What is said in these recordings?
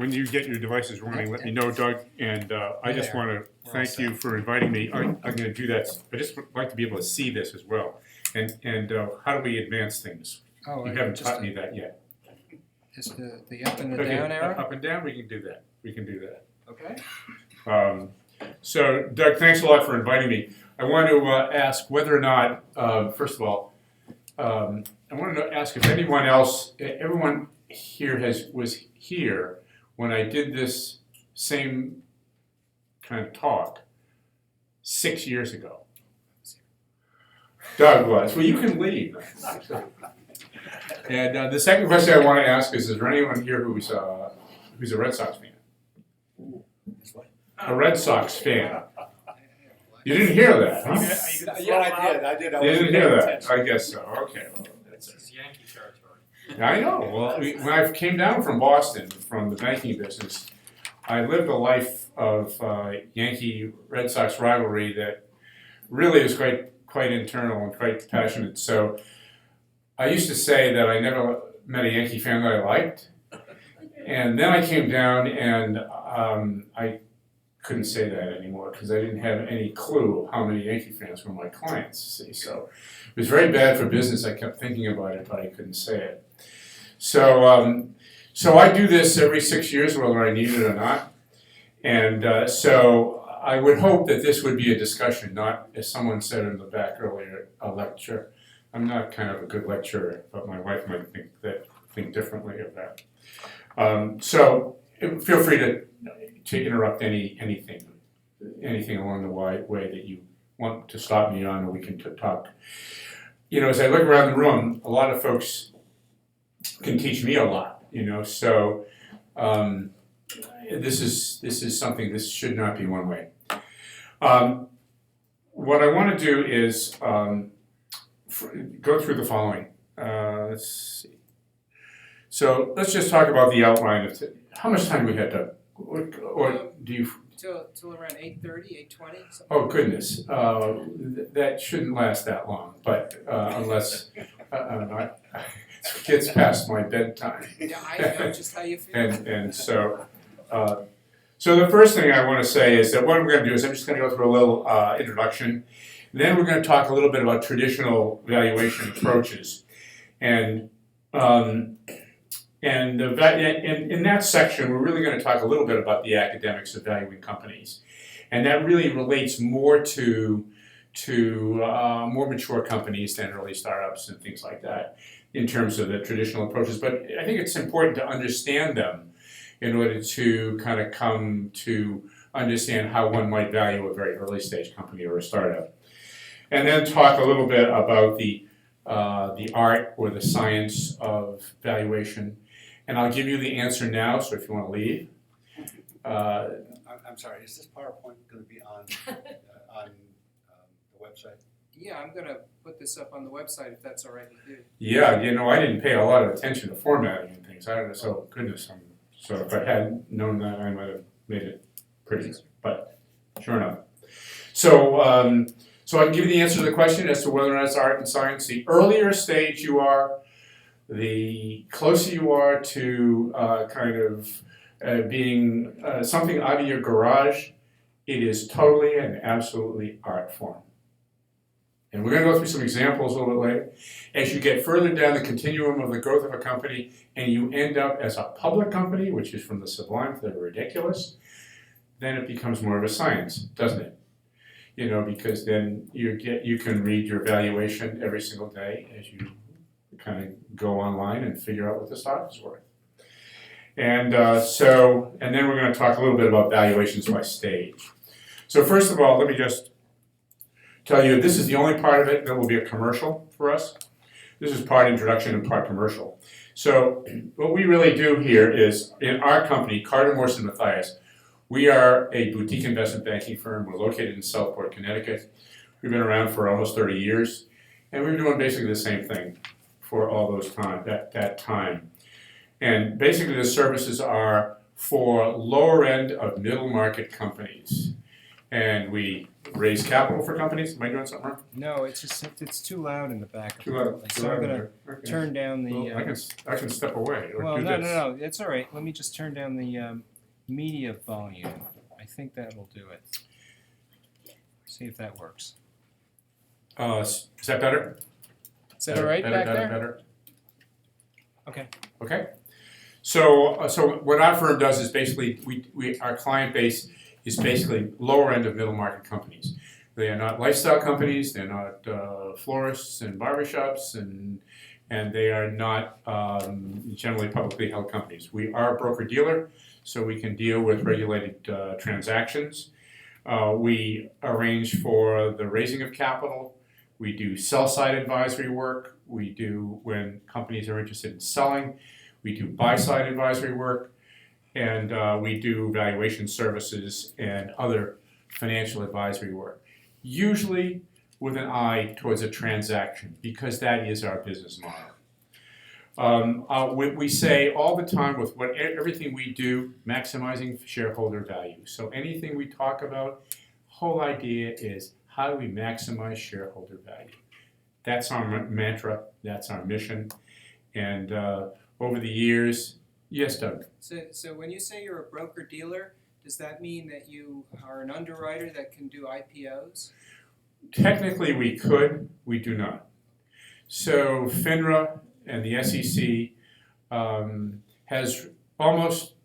when you get your devices running, let me know, Doug. And I just want to thank you for inviting me. I'm going to do that. I just would like to be able to see this as well. And how do we advance things? Oh, You haven't taught me that yet. Just the up and the down arrow? Up and down, we can do that. We can do that. Okay. So, Doug, thanks a lot for inviting me. I want to ask whether or not, first of all, I wanted to ask if everyone here was here when I did this same kind of talk 6 years ago. Doug was. Well, you can leave. And the second question I want to ask is there anyone here who's a Red Sox fan? A Red Sox fan. You didn't hear that, huh? Yeah, I did. You didn't hear that? I guess so. Okay. It's Yankee territory. I know. Well, when I came down from Boston, from the banking business, I lived a life of Yankee-Red Sox rivalry that really is quite internal and quite passionate. So I used to say that I never met a Yankee fan that I liked. And then I came down and I couldn't say that anymore because I didn't have any clue of how many Yankee fans were my clients, see. So it was very bad for business. I kept thinking about it, but I couldn't say it. So so I do this every 6 years, whether I need it or not. And so I would hope that this would be a discussion, not, as someone said in the back earlier, a lecture. I'm not kind of a good lecturer, but my wife might think differently of that. So feel free to interrupt anything along the way that you want to stop me on, or we can talk. You know, as I look around the room, a lot of folks can teach me a lot. You know, so this is something. This should not be one way. What I want to do is go through the following. Let's see. So let's just talk about the outline of how much time we had to. Or do you? Till around 8:30, 8:20. Oh goodness, that shouldn't last that long. But unless it gets past my bedtime. Yeah, I know just how you feel. And so, so the first thing I want to say is that what I'm going to do is I'm just going to go through a little introduction. Then we're going to talk a little bit about traditional valuation approaches, and in that section, we're really going to talk a little bit about the academics of valuing companies. And that really relates more to more mature companies than early startups and things like that in terms of the traditional approaches. But I think it's important to understand them in order to kind of come to understand how one might value a very early stage company or a startup. And then talk a little bit about the art or the science of valuation. And I'll give you the answer now, so if you want to leave. I'm sorry, is this PowerPoint going to be on the website? Yeah, I'm going to put this up on the website if that's all right with you. Yeah, you know, I didn't pay a lot of attention to formatting and things. I don't know, so goodness. So if I had known that, I might have made it pretty, but sure enough. So, so I can give you the answer to the question as to whether or not it's art and science. The earlier stage you are, the closer you are to being something out of your garage, it is totally and absolutely art form. And we're going to go through some examples a little bit later. As you get further down the continuum of the growth of a company and you end up as a public company, which is from the sublime to the ridiculous, then it becomes more of a science, doesn't it? You know, because then you can read your valuation every single day as you kind of go online and figure out what the stock is worth. And and then we're going to talk a little bit about valuations by stage. So first of all, let me just tell you, this is the only part of it that will be a commercial for us. This is part introduction and part commercial. So what we really do here is, in our company, Carter, Morse & Mathias, we are a boutique investment banking firm. We're located in Southport, Connecticut. We've been around for almost 30 years, and we're doing basically the same thing for all those that time. And basically the services are for lower end of middle market companies. and we raise capital for companies. Am I doing something wrong? No, it's just, it's too loud in the back. Too loud. So I'm gonna turn down the, Well, I can step away or well, do no, this. no, it's all right. Let me just turn down the media volume. I think that'll do it. See if that works. Is that better? Is that all right back there? Better. Okay. Okay. So what our firm does is basically our client base is basically lower end of middle market companies. They are not lifestyle companies. They're not florists and barbershops, and they are not generally publicly held companies. We are a broker dealer, so we can deal with regulated transactions. We arrange for the raising of capital. We do sell-side advisory work. We do when companies are interested in selling. We do buy-side advisory work, and we do valuation services and other financial advisory work, usually with an eye towards a transaction, because that is our business model. We say all the time with everything we do, maximizing shareholder value. So anything we talk about, whole idea is how do we maximize shareholder value? That's our mantra, that's our mission, and over the years, yes, Doug? So when you say you're a broker dealer, does that mean that you are an underwriter that can do IPOs? Technically we could, we do not. So FINRA and the SEC has almost,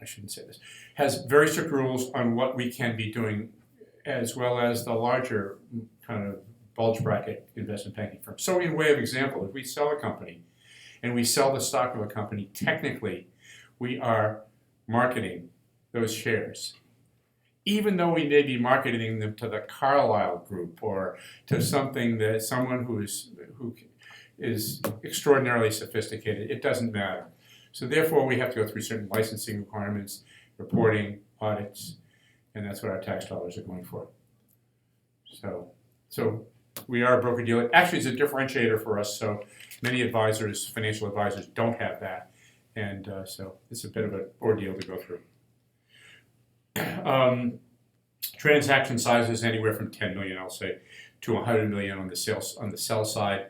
I shouldn't say this, has very strict rules on what we can be doing, as well as the larger kind of bulge bracket investment banking firms. So in way of example, if we sell a company and we sell the stock of a company, technically we are marketing those shares, even though we may be marketing them to the Carlyle Group or to someone who is extraordinarily sophisticated. It doesn't matter. So therefore, we have to go through certain licensing requirements, reporting, audits, and that's what our tax dollars are going for. So we are a broker dealer. Actually, it's a differentiator for us. So many advisors, financial advisors, don't have that, and so it's a bit of an ordeal to go through. Transaction sizes anywhere from 10 million, I'll say, to 100 million on the sell side,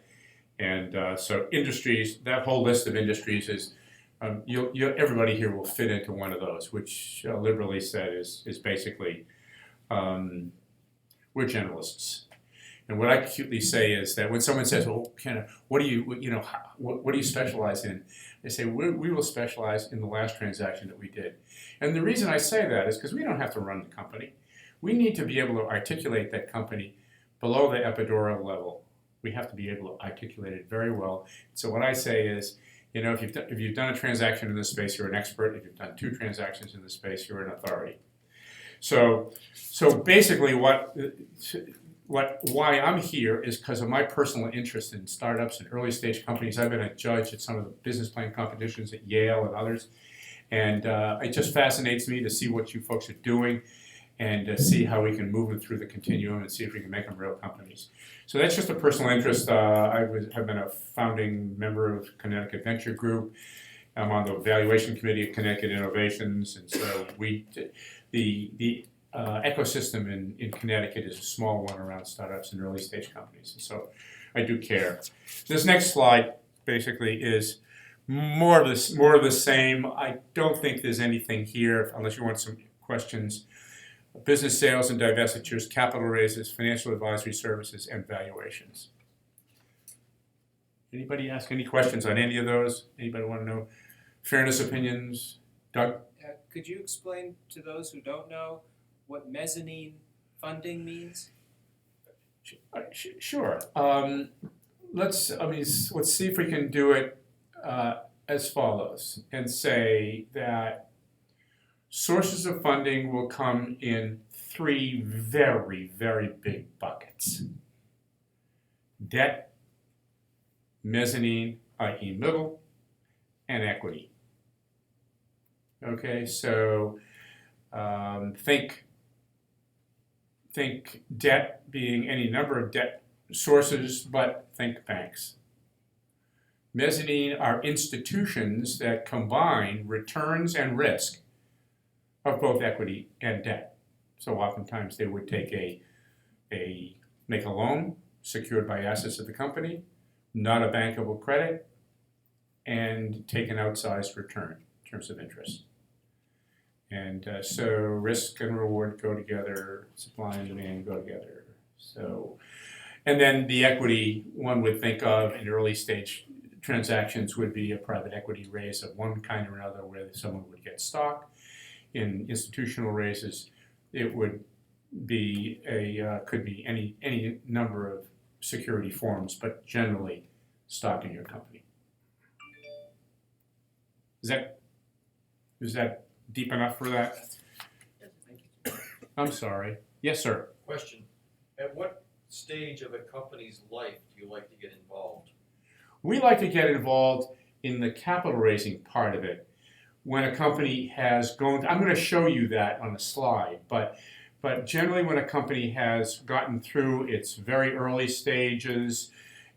and so industries. That whole list of industries is everybody here will fit into one of those, which liberally said is basically we're generalists. And what I acutely say is that when someone says, "Well, what do you specialize in?" I say, "We will specialize in the last transaction that we did." And the reason I say that is because we don't have to run the company. We need to be able to articulate that company below the epidural level. We have to be able to articulate it very well. So what I say is, if you've done a transaction in this space, you're an expert. If you've done 2 transactions in this space, you're an authority. So basically, why I'm here is because of my personal interest in startups and early stage companies. I've been a judge at some of the business plan competitions at Yale and others, and it just fascinates me to see what you folks are doing and to see how we can move them through the continuum and see if we can make them real companies. So that's just a personal interest. Have been a founding member of Connecticut Venture Group. I'm on the valuation committee of Connecticut Innovations, and so the ecosystem in Connecticut is a small one around startups and early stage companies, and so I do care. This next slide basically is more of the same. I don't think there's anything here unless you want some questions. Business sales and divestitures, capital raises, financial advisory services, and valuations. Anybody ask any questions on any of those? Anybody want to know fairness opinions? Doug? Could you explain to those who don't know what mezzanine funding means? Sure. Let's see if we can do it as follows and say that sources of funding will come in 3 very, very big buckets. Debt, mezzanine, i.e. middle, and equity. Okay, so think debt being any number of debt sources, but think banks. Mezzanine are institutions that combine returns and risk of both equity and debt. so oftentimes they would take make a loan secured by assets of the company, not a bankable credit, and take an outsized return in terms of interest. And so risk and reward go together, supply and demand go together. So, and then the equity one would think of in early stage transactions would be a private equity raise of one kind or another where someone would get stock. In institutional raises, it would be could be any number of security forms, but generally stock in your company. Is that deep enough for that? I'm sorry. Yes, sir. Question, at what stage of a company's life do you like to get involved? We like to get involved in the capital raising part of it. When a company has gone, I'm going to show you that on a slide, but generally when a company has gotten through its very early stages,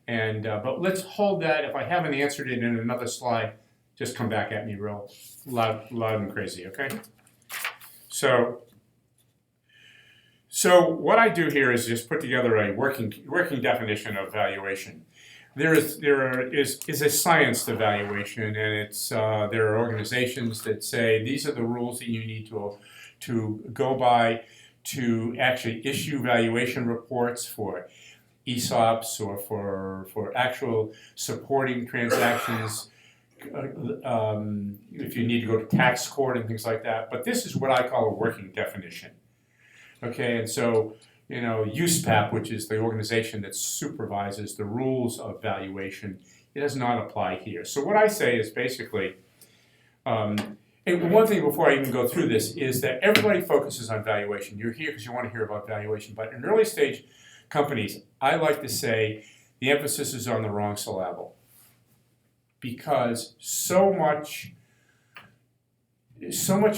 and but let's hold that. If I haven't answered it in another slide, just come back at me real loud and crazy, okay? So what I do here is just put together a working definition of valuation. There is a science to valuation, and it's there are organizations that say these are the rules that you need to go by to actually issue valuation reports for ESOPs or for actual supporting transactions. If you need to go to tax court and things like that. But this is what I call a working definition. Okay, and so, USPAP, which is the organization that supervises the rules of valuation, it does not apply here. So what I say is basically, and one thing before I even go through this is that everybody focuses on valuation. You're here because you want to hear about valuation, but in early stage companies, I like to say the emphasis is on the wrong syllable. Because so much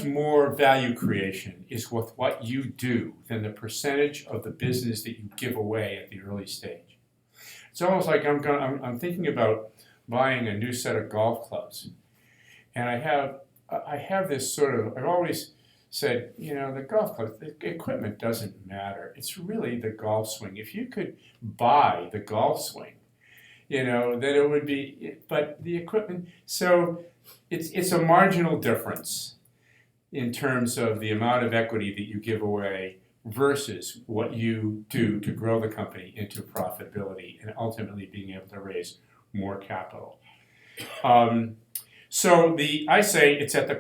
more value creation is with what you do than the percentage of the business that you give away at the early stage. It's almost like I'm thinking about buying a new set of golf clubs, and I have this sort of, I've always said, the golf club, the equipment doesn't matter. It's really the golf swing. If you could buy the golf swing, then it would be, but the equipment, so it's a marginal difference in terms of the amount of equity that you give away versus what you do to grow the company into profitability and ultimately being able to raise more capital. So I say it's at the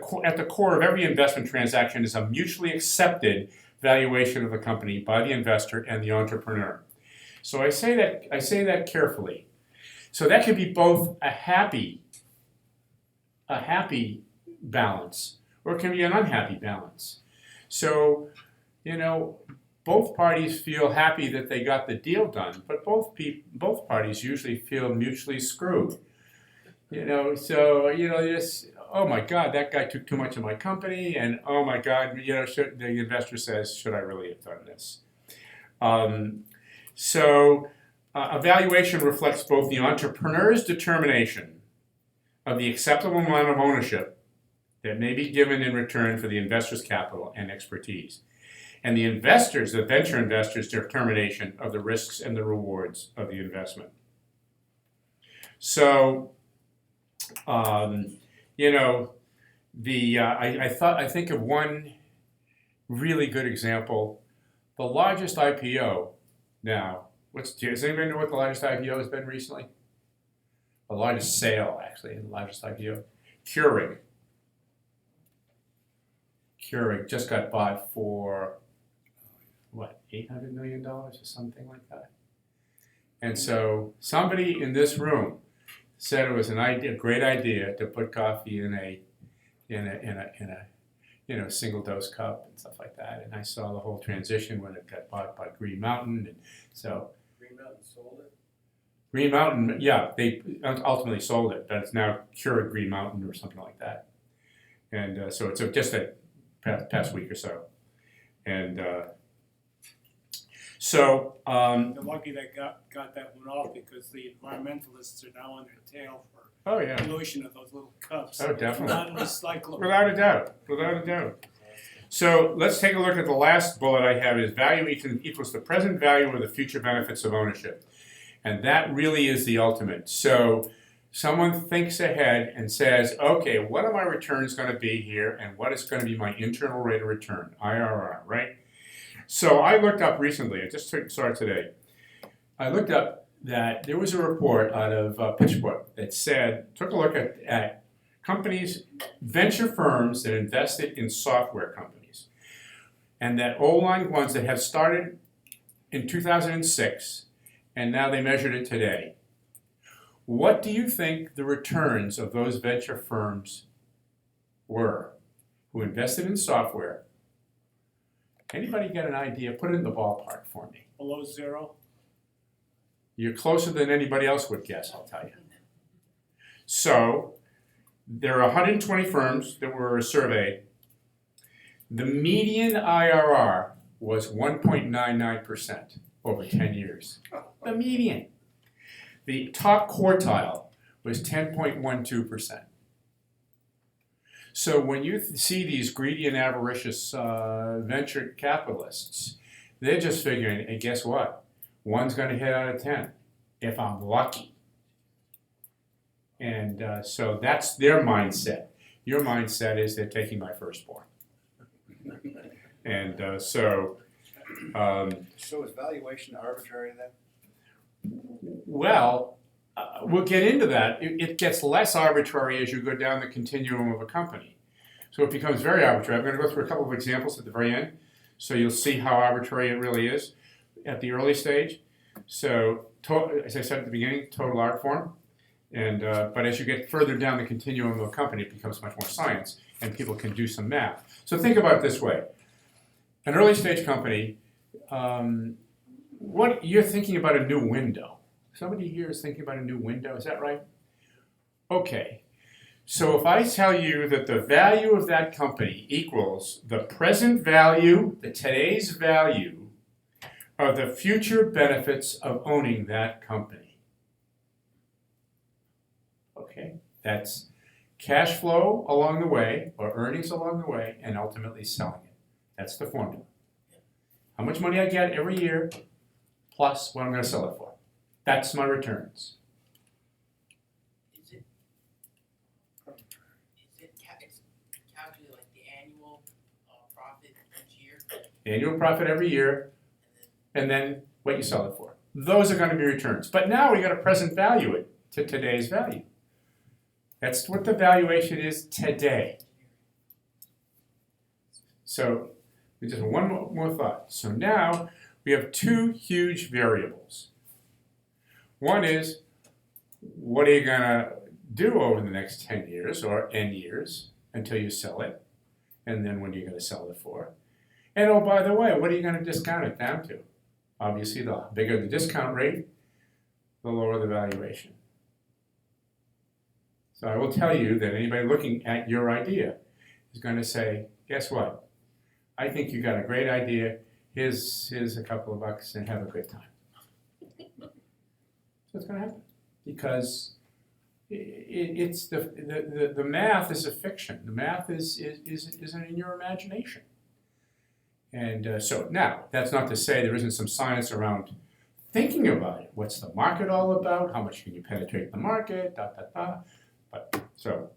core of every investment transaction is a mutually accepted valuation of the company by the investor and the entrepreneur. So I say that carefully. So that could be both a happy balance, or it can be an unhappy balance. So, both parties feel happy that they got the deal done, but both parties usually feel mutually screwed. Just, oh my God, that guy took too much of my company, and oh my God, the investor says, should I really have done this? Evaluation reflects both the entrepreneur's determination of the acceptable amount of ownership that may be given in return for the investor's capital and expertise, and the venture investor's determination of the risks and the rewards of the investment. So, I think of one really good example. The largest IPO now. Does anybody know what the largest IPO has been recently? The largest sale, actually, the largest IPO. Keurig just got bought for, $800 million or something like that. And so somebody in this room said it was a great idea to put coffee in a single dose cup and stuff like that. And I saw the whole transition when it got bought by Green Mountain, and so. Green Mountain sold it? Green Mountain, yeah, they ultimately sold it, but it's now Keurig Green Mountain or something like that. And so it's just a past week or so. And They're lucky they got that one off because the environmentalists are now on their tail for pollution of those little cups. Oh, definitely. Not recyclable. Without a doubt. So let's take a look at the last bullet I have is value equals the present value of the future benefits of ownership. And that really is the ultimate. So someone thinks ahead and says, okay, what are my returns going to be here and what is going to be my internal rate of return, IRR, right? So I looked up recently, I just saw it today. I looked up that there was a report out of Pittsburgh that said, took a look at companies, venture firms that invested in software companies. And that old-line ones that have started in 2006, and now they measured it today. What do you think the returns of those venture firms were who invested in software? Anybody get an idea? Put it in the ballpark for me. Below zero? You're closer than anybody else would guess, I'll tell you. So, there are 120 firms that were surveyed. The median IRR was 1.99% over 10 years. The median. The top quartile was 10.12%. So when you see these greedy and avaricious venture capitalists, they're just figuring, hey, guess what? One's going to hit out of 10, if I'm lucky. And so that's their mindset. Your mindset is they're taking my firstborn. And So is valuation arbitrary then? well, we'll get into that. It gets less arbitrary as you go down the continuum of a company. So it becomes very arbitrary. I'm going to go through a couple of examples at the very end, so you'll see how arbitrary it really is at the early stage. So, as I said at the beginning, total art form. And but as you get further down the continuum of a company, it becomes much more science, and people can do some math. So think about it this way. An early stage company, what you're thinking about a new window. Somebody here is thinking about a new window, is that right? Okay. So if I tell you that the value of that company equals the present value, the today's value, of the future benefits of owning that company. Okay, that's cash flow along the way, or earnings along the way, and ultimately selling it. That's the formula. How much money I get every year, plus what I'm going to sell it for. That's my returns. It's calculated like the annual profit each year? Annual profit every year, and then what you sell it for. Those are going to be returns. But now we got to present value it to today's value. That's what the valuation is today. So, just one more thought. So now we have two huge variables. One is, what are you going to do over the next 10 years or N years until you sell it? And then what are you going to sell it for? And oh, by the way, what are you going to discount it down to? Obviously, the bigger the discount rate, the lower the valuation. So I will tell you that anybody looking at your idea is going to say, guess what? I think you got a great idea. Here's a couple of bucks and have a good time. So it's going to happen because it's the math is a fiction. The math is in your imagination. And so now, that's not to say there isn't some science around thinking about it. What's the market all about? How much can you penetrate the market? But so,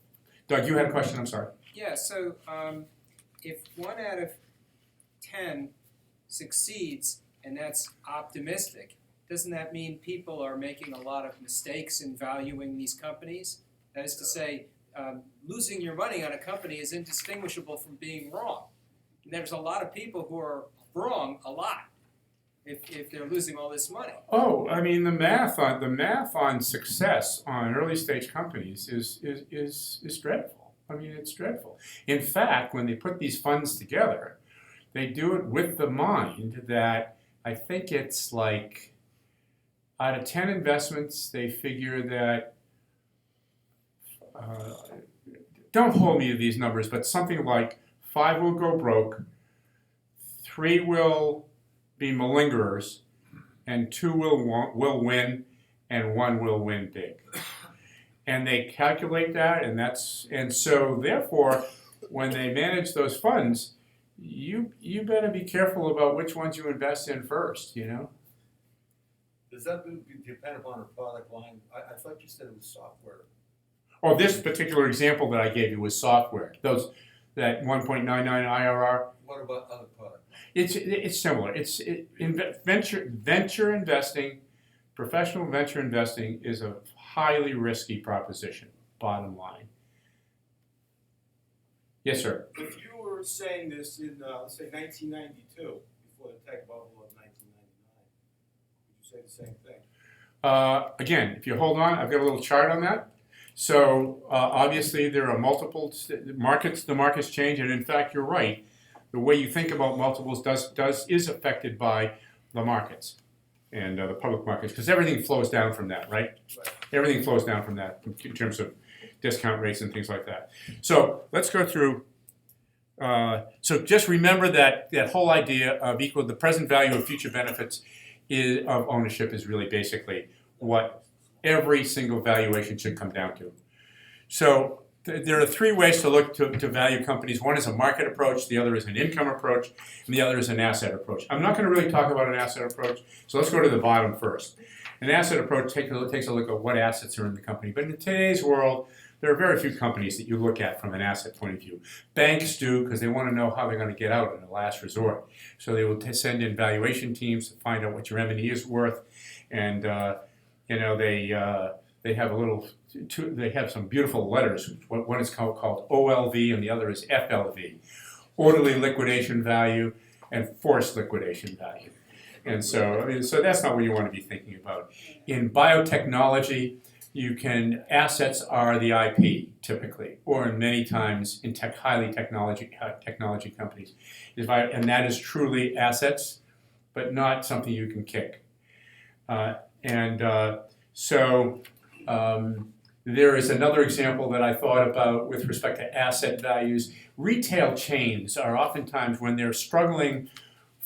Doug, you had a question. I'm sorry. Yeah. So if 1 out of 10 succeeds, and that's optimistic, doesn't that mean people are making a lot of mistakes in valuing these companies? That is to say, losing your money on a company is indistinguishable from being wrong. And there's a lot of people who are wrong a lot if they're losing all this money. Oh, I mean the math on success on early stage companies is dreadful. I mean it's dreadful. In fact, when they put these funds together, they do it with the mind that I think it's like out of 10 investments, they figure that don't hold me to these numbers, but something like 5 will go broke, 3 will be malingerers, and 2 will win, and 1 will win big. And they calculate that, and so therefore, when they manage those funds, you better be careful about which ones you invest in first, you know? Does that depend upon a product line? I thought you said it was software. Oh, this particular example that I gave you was software. That 1.99 IRR. What about other products? It's similar. Venture investing, professional venture investing is a highly risky proposition. Bottom line. Yes, sir. If you were saying this in, let's say 1992, before the tech bubble of 1999, would you say the same thing? Again, if you hold on, I've got a little chart on that. So obviously there are multiple markets. The markets change, and in fact, you're right. The way you think about multiples is affected by the markets and the public markets, because everything flows down from that, right? Everything flows down from that in terms of discount rates and things like that. So let's go through. So just remember that whole idea of the present value of future benefits of ownership is really basically what every single valuation should come down to. So there are three ways to look to value companies. One is a market approach, the other is an income approach, and the other is an asset approach. I'm not going to really talk about an asset approach, so let's go to the bottom first. An asset approach takes a look at what assets are in the company. But in today's world, there are very few companies that you look at from an asset point of view. Banks do, because they want to know how they're going to get out in the last resort. So they will send in valuation teams to find out what your M&E is worth, and they have some beautiful letters. One is called OLV, and the other is FLV, orderly liquidation value and forced liquidation value. And so, so that's not what you want to be thinking about. In biotechnology, assets are the IP typically, or in many times in highly technology companies, and that is truly assets, but not something you can kick. There is another example that I thought about with respect to asset values. Retail chains are oftentimes, when they're struggling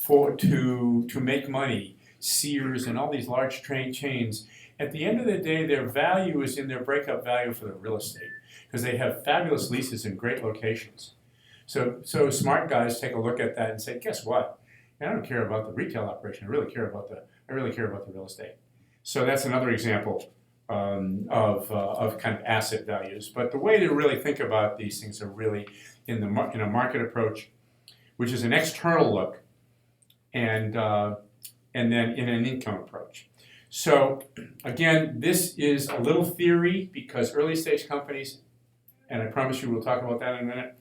to make money, Sears and all these large chains, at the end of the day, their value is in their breakup value for the real estate, because they have fabulous leases in great locations. So smart guys take a look at that and say, guess what? I don't care about the retail operation. I really care about the real estate. So that's another example of kind of asset values. But the way to really think about these things are really in a market approach, which is an external look, and then in an income approach. So again, this is a little theory, because early stage companies, and I promise you we'll talk about that in a minute,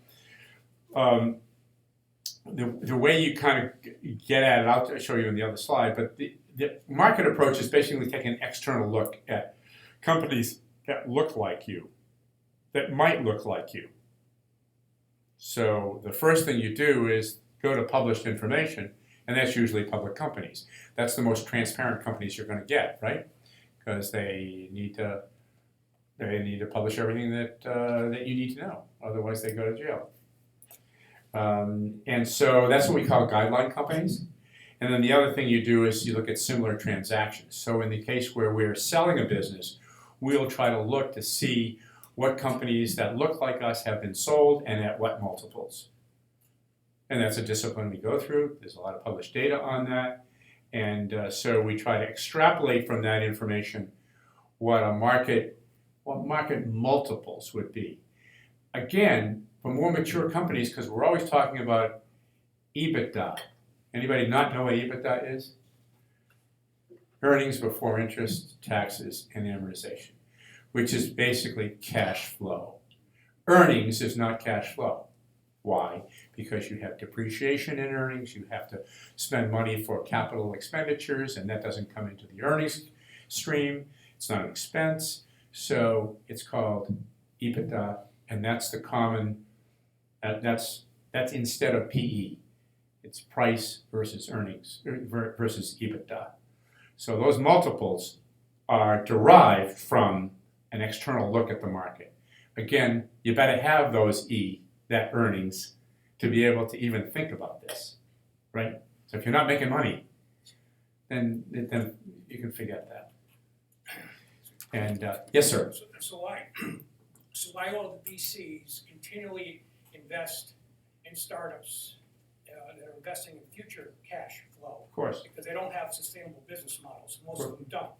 the way you kind of get at it, I'll show you in the other slide, but the market approach is basically taking an external look at companies that look like you, that might look like you. So the first thing you do is go to published information, and that's usually public companies. That's the most transparent companies you're going to get, right? Because they need to publish everything that you need to know. Otherwise, they go to jail. And so that's what we call guideline companies. And then the other thing you do is you look at similar transactions. So in the case where we're selling a business, we'll try to look to see what companies that look like us have been sold and at what multiples. And that's a discipline we go through. There's a lot of published data on that. And so we try to extrapolate from that information what market multiples would be. Again, for more mature companies, because we're always talking about EBITDA. Anybody not know what EBITDA is? Earnings before interest, taxes, and amortization, which is basically cash flow. Earnings is not cash flow. Why? Because you have depreciation in earnings, you have to spend money for capital expenditures, and that doesn't come into the earnings stream. It's not an expense, so it's called EBITDA, and that's the common, that's instead of PE. It's price versus earnings versus EBITDA. So those multiples are derived from an external look at the market. Again, you better have those that earnings, to be able to even think about this, right? So if you're not making money, then you can forget that. And yes, sir. So why all the VCs continually invest in startups that are investing in future cash flow. Of course. Because they don't have sustainable business models, most of them don't.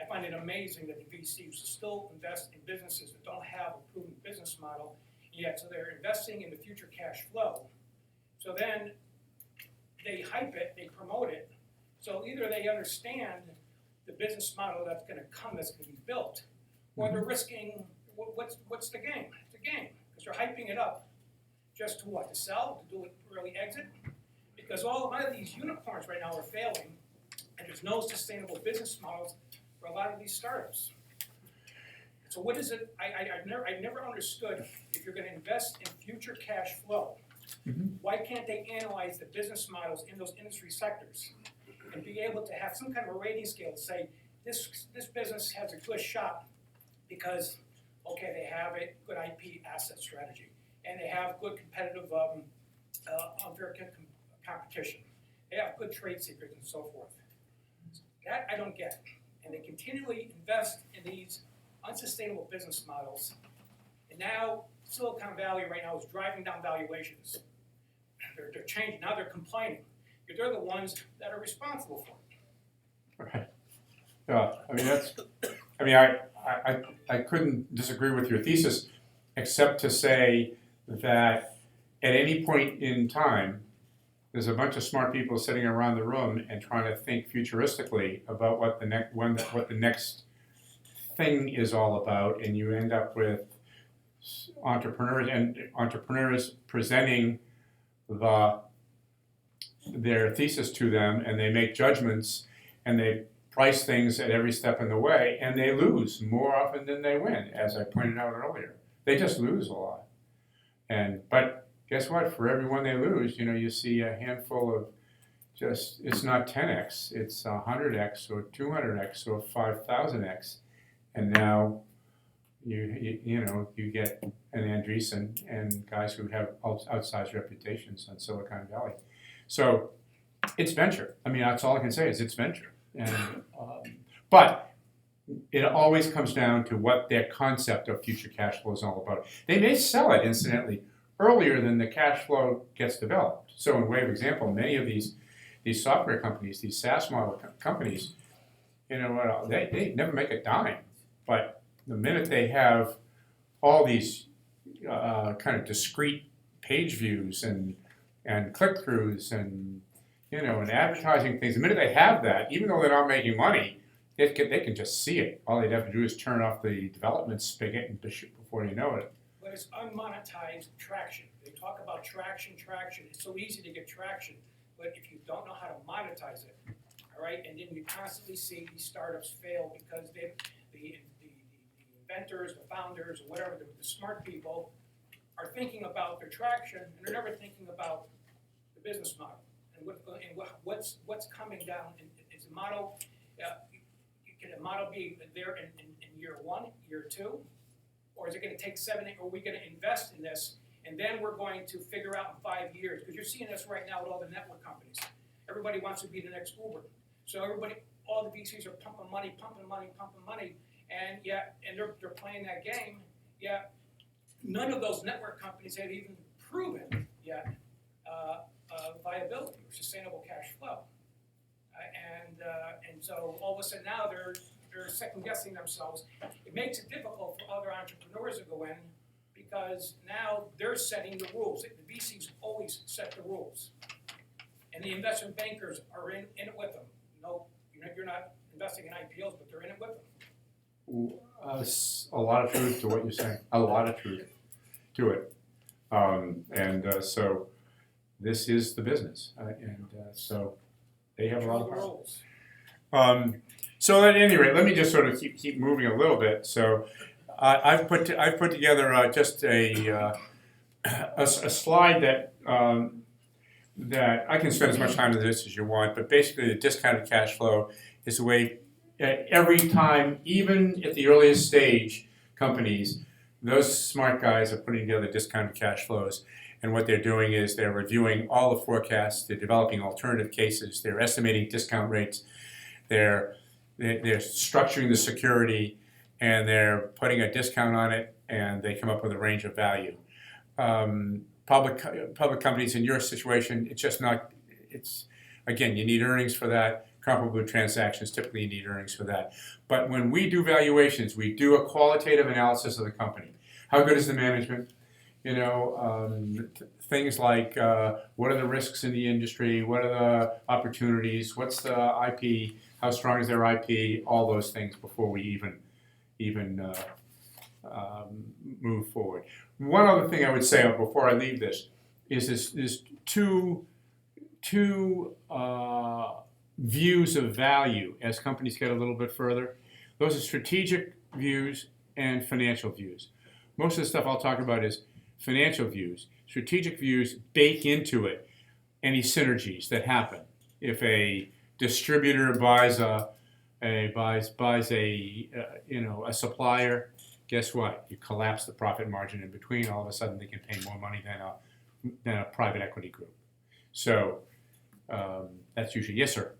I find it amazing that the VCs still invest in businesses that don't have a proven business model, yet so they're investing in the future cash flow. So then they hype it, they promote it, so either they understand the business model that's gonna come, that's gonna be built, or they're risking, what's the game? It's a game, because they're hyping it up just to what, to sell, to do it early exit? Because a lot of these unicorns right now are failing, and there's no sustainable business models for a lot of these startups. So what is it, I've never understood, if you're gonna invest in future cash flow, why can't they analyze the business models in those industry sectors and be able to have some kind of a rating scale to say, this business has a good shot because, okay, they have a good IP asset strategy, and they have good competitive, unfair competition. They have good trade secrets and so forth. That I don't get. And they continually invest in these unsustainable business models. And now Silicon Valley right now is driving down valuations. They're changing, now they're complaining. They're the ones that are responsible for it. Right. Yeah, I couldn't disagree with your thesis, except to say that at any point in time, there's a bunch of smart people sitting around the room and trying to think futuristically about what the next thing is all about, and you end up with entrepreneurs presenting their thesis to them, and they make judgments, and they price things at every step in the way, and they lose more often than they win, as I pointed out earlier. They just lose a lot. But guess what? For every one they lose, you see a handful of it's not 10x, it's 100x or 200x or 5,000x, and now you get an Andreessen and guys who have outsized reputations on Silicon Valley. So it's venture. That's all I can say is it's venture. But it always comes down to what their concept of future cash flow is all about. They may sell it, incidentally, earlier than the cash flow gets developed. So in way of example, many of these software companies, these SaaS model companies, they never make a dime. But the minute they have all these kind of discrete page views and click-throughs and advertising things, the minute they have that, even though they're not making money, they can just see it. All they'd have to do is turn off the development spigot and before you know it. But it's unmonetized traction. They talk about traction. It's so easy to get traction, but if you don't know how to monetize it, all right, and then you constantly see these startups fail because the inventors, the founders, or whatever, the smart people are thinking about their traction, and they're never thinking about the business model and what's coming down. Is the model? Can the model be there in year 1, year 2? Or is it going to take 7, 8, or are we going to invest in this, and then we're going to figure out in 5 years? Because you're seeing this right now with all the network companies. Everybody wants to be the next Uber. So all the VCs are pumping money, and they're playing that game. Yet none of those network companies have even proven yet viability or sustainable cash flow. And so all of a sudden now they're second guessing themselves. It makes it difficult for other entrepreneurs to go in because now they're setting the rules. The VCs always set the rules, and the investment bankers are in it with them. No, you're not investing in IPOs, but they're in it with them. A lot of truth to what you're saying. A lot of truth to it, so this is the business, so they have a lot of power. So at any rate, let me just sort of keep moving a little bit. So I've put together just a slide that I can spend as much time on this as you want, but basically the discounted cash flow is the way every time, even at the earliest stage companies, those smart guys are putting together discounted cash flows. And what they're doing is they're reviewing all the forecasts, they're developing alternative cases, they're estimating discount rates, they're structuring the security, and they're putting a discount on it, and they come up with a range of value. public companies in your situation, it's just not, it's, again, you need earnings for that. Comparable transactions, typically you need earnings for that. But when we do valuations, we do a qualitative analysis of the company. How good is the management? You know, things like what are the risks in the industry? What are the opportunities? What's the IP? How strong is their IP? All those things before we even move forward. One other thing I would say before I leave this is there's two views of value as companies get a little bit further. Those are strategic views and financial views. Most of the stuff I'll talk about is financial views. Strategic views bake into it any synergies that happen. If a distributor buys a supplier, guess what? You collapse the profit margin in between. All of a sudden, they can pay more money than a private equity group. So that's usually yes, sir.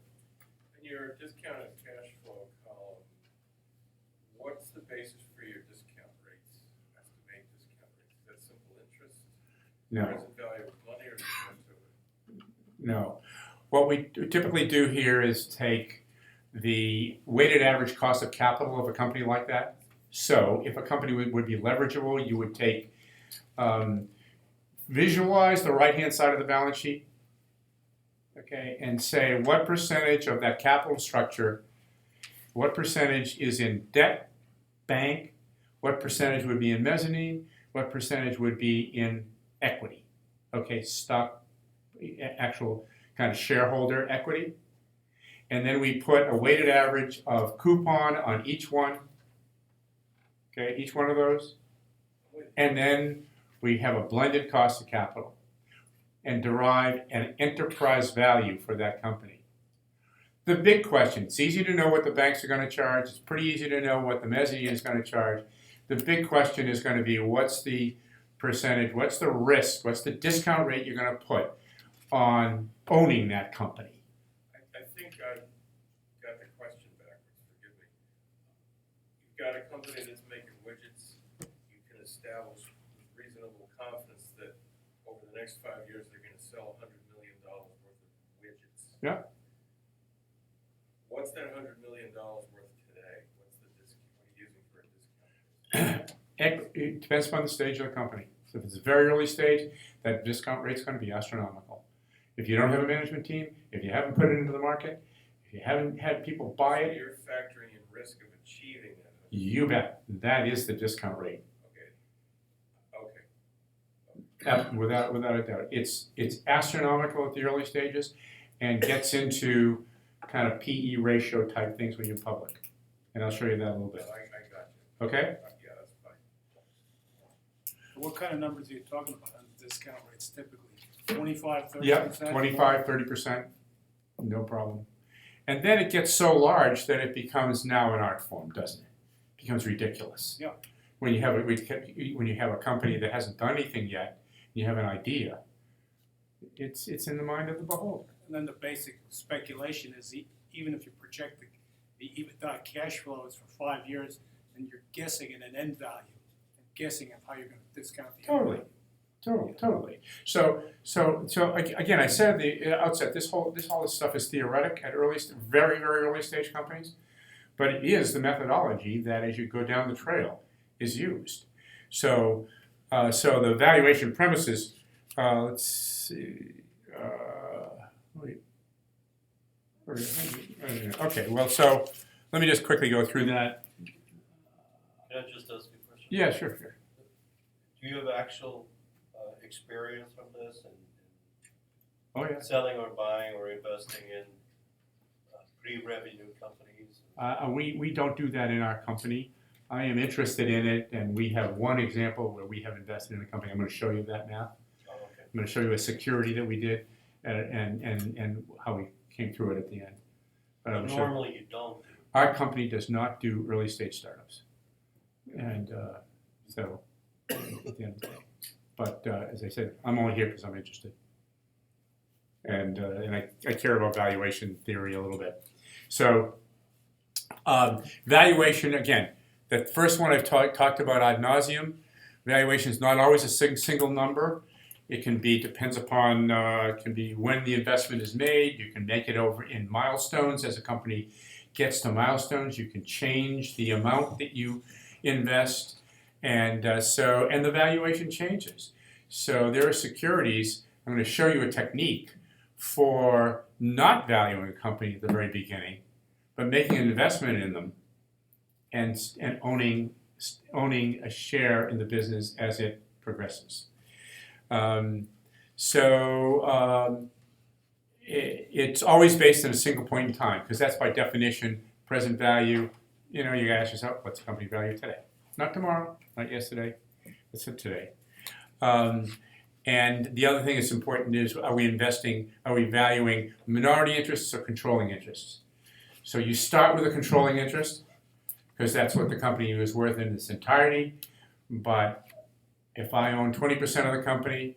In your discounted cash flow column, what's the basis for your discount rates? Estimate discount rates. Is that simple interest? No. Present value of money, or do you go into it? No. What we typically do here is take the weighted average cost of capital of a company like that. So if a company would be leverageable, you would take, visualize the right-hand side of the balance sheet, okay, and say what percentage of that capital structure, what percentage is in debt, bank, what percentage would be in mezzanine, what percentage would be in equity, okay, stock, actual kind of shareholder equity. And then we put a weighted average of coupon on each one, okay, each one of those. And then we have a blended cost of capital and derive an enterprise value for that company. The big question, it's easy to know what the banks are going to charge. It's pretty easy to know what the mezzanine is going to charge. The big question is going to be what's the percentage, what's the risk, what's the discount rate you're going to put on owning that company. I think I got the question backwards, forgive me. You've got a company that's making widgets. You can establish with reasonable confidence that over the next 5 years they're going to sell $100 million worth of widgets. Yeah. What's that $100 million worth today? What's the discount? What are you using for a discount? It depends upon the stage of the company. So if it's a very early stage, that discount rate's going to be astronomical. If you don't have a management team, if you haven't put it into the market, if you haven't had people buy So it, you're factoring in risk of achieving that. you bet. That is the discount rate. Okay. Without a doubt. It's astronomical at the early stages and gets into kind of PE ratio type things when you're public. And I'll show you that a little bit. I got you. Okay? Yeah, that's fine. What kind of numbers are you talking about on discount rates typically? 25, 30%? Yep, 25, 30%, no problem. And then it gets so large that it becomes now an art form, doesn't it? It becomes ridiculous. Yeah. When you have a company that hasn't done anything yet, you have an idea, it's in the mind of the beholder. And then the basic speculation is even if you project the EBITDA cash flows for 5 years, then you're guessing at an end value and guessing at how you're going to discount the end Totally. value. Totally. So again, I said at the outset, this whole stuff is theoretic at very early stage companies, but it is the methodology that, as you go down the trail, is used. So the valuation premises. Let's see. Okay. Well, so let me just quickly go through that. Can I just ask you a question? Yeah, sure. Do you have actual experience from this and Oh yeah. selling or buying or investing in pre-revenue companies? We don't do that in our company. I am interested in it, and we have one example where we have invested in a company. I'm going to show you that now. Oh, okay. I'm going to show you a security that we did, and how we came through it at the end. But I'm sure Normally you don't do. our company does not do early stage startups, and so at the end of the day. But as I said, I'm only here because I'm interested, and I care about valuation theory a little bit. So valuation, again, the first one I've talked about ad nauseum. Valuation is not always a single number. It can be, depends upon, it can be when the investment is made. You can make it over in milestones. As a company gets to milestones, you can change the amount that you invest. And the valuation changes. So there are securities, I'm going to show you a technique for not valuing a company at the very beginning, but making an investment in them and owning a share in the business as it progresses. It's always based on a single point in time, because that's by definition present value. You know, you ask yourself, what's the company value today? Not tomorrow, not yesterday, it's today. And the other thing that's important is, are we valuing minority interests or controlling interests? So you start with a controlling interest, because that's what the company is worth in its entirety. But if I own 20% of the company,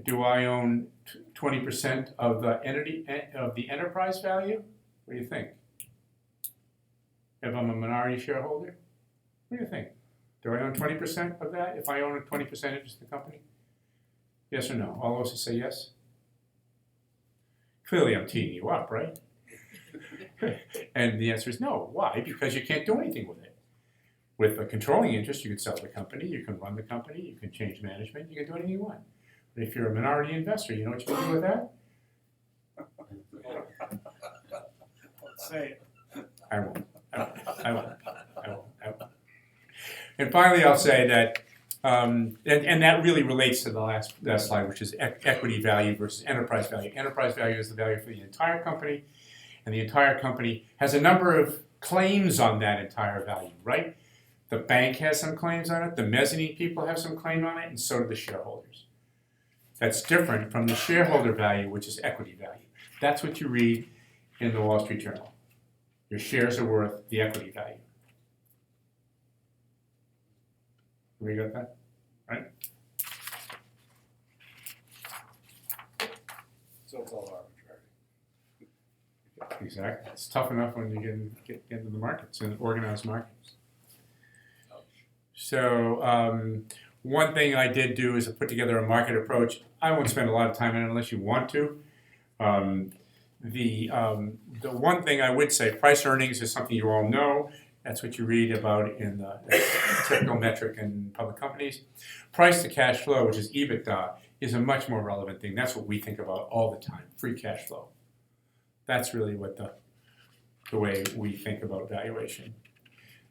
do I own 20% of the enterprise value? What do you think? If I'm a minority shareholder, what do you think? Do I own 20% of that if I own a 20% interest in the company? Yes or no? All those who say yes? Clearly I'm teeing you up, right? And the answer is no. Why? Because you can't do anything with it. With a controlling interest, you can sell the company, you can run the company, you can change management, you can do anything you want. But if you're a minority investor, you know what you can do with that? Say it. I won't. And finally, I'll say that, and that really relates to the last slide, which is equity value versus enterprise value. Enterprise value is the value for the entire company, and the entire company has a number of claims on that entire value, right? The bank has some claims on it, the mezzanine people have some claim on it, and so do the shareholders. That's different from the shareholder value, which is equity value. That's what you read in the Wall Street Journal. Your shares are worth the equity value. We got that? Right? So it's all arbitrary. Exactly. It's tough enough when you get into the markets and organized markets. So one thing I did do is I put together a market approach. I won't spend a lot of time on it unless you want to. The one thing I would say, price earnings is something you all know. That's what you read about in the typical metric in public companies. Price to cash flow, which is EBITDA, is a much more relevant thing. That's what we think about all the time, free cash flow. That's really what the way we think about valuation.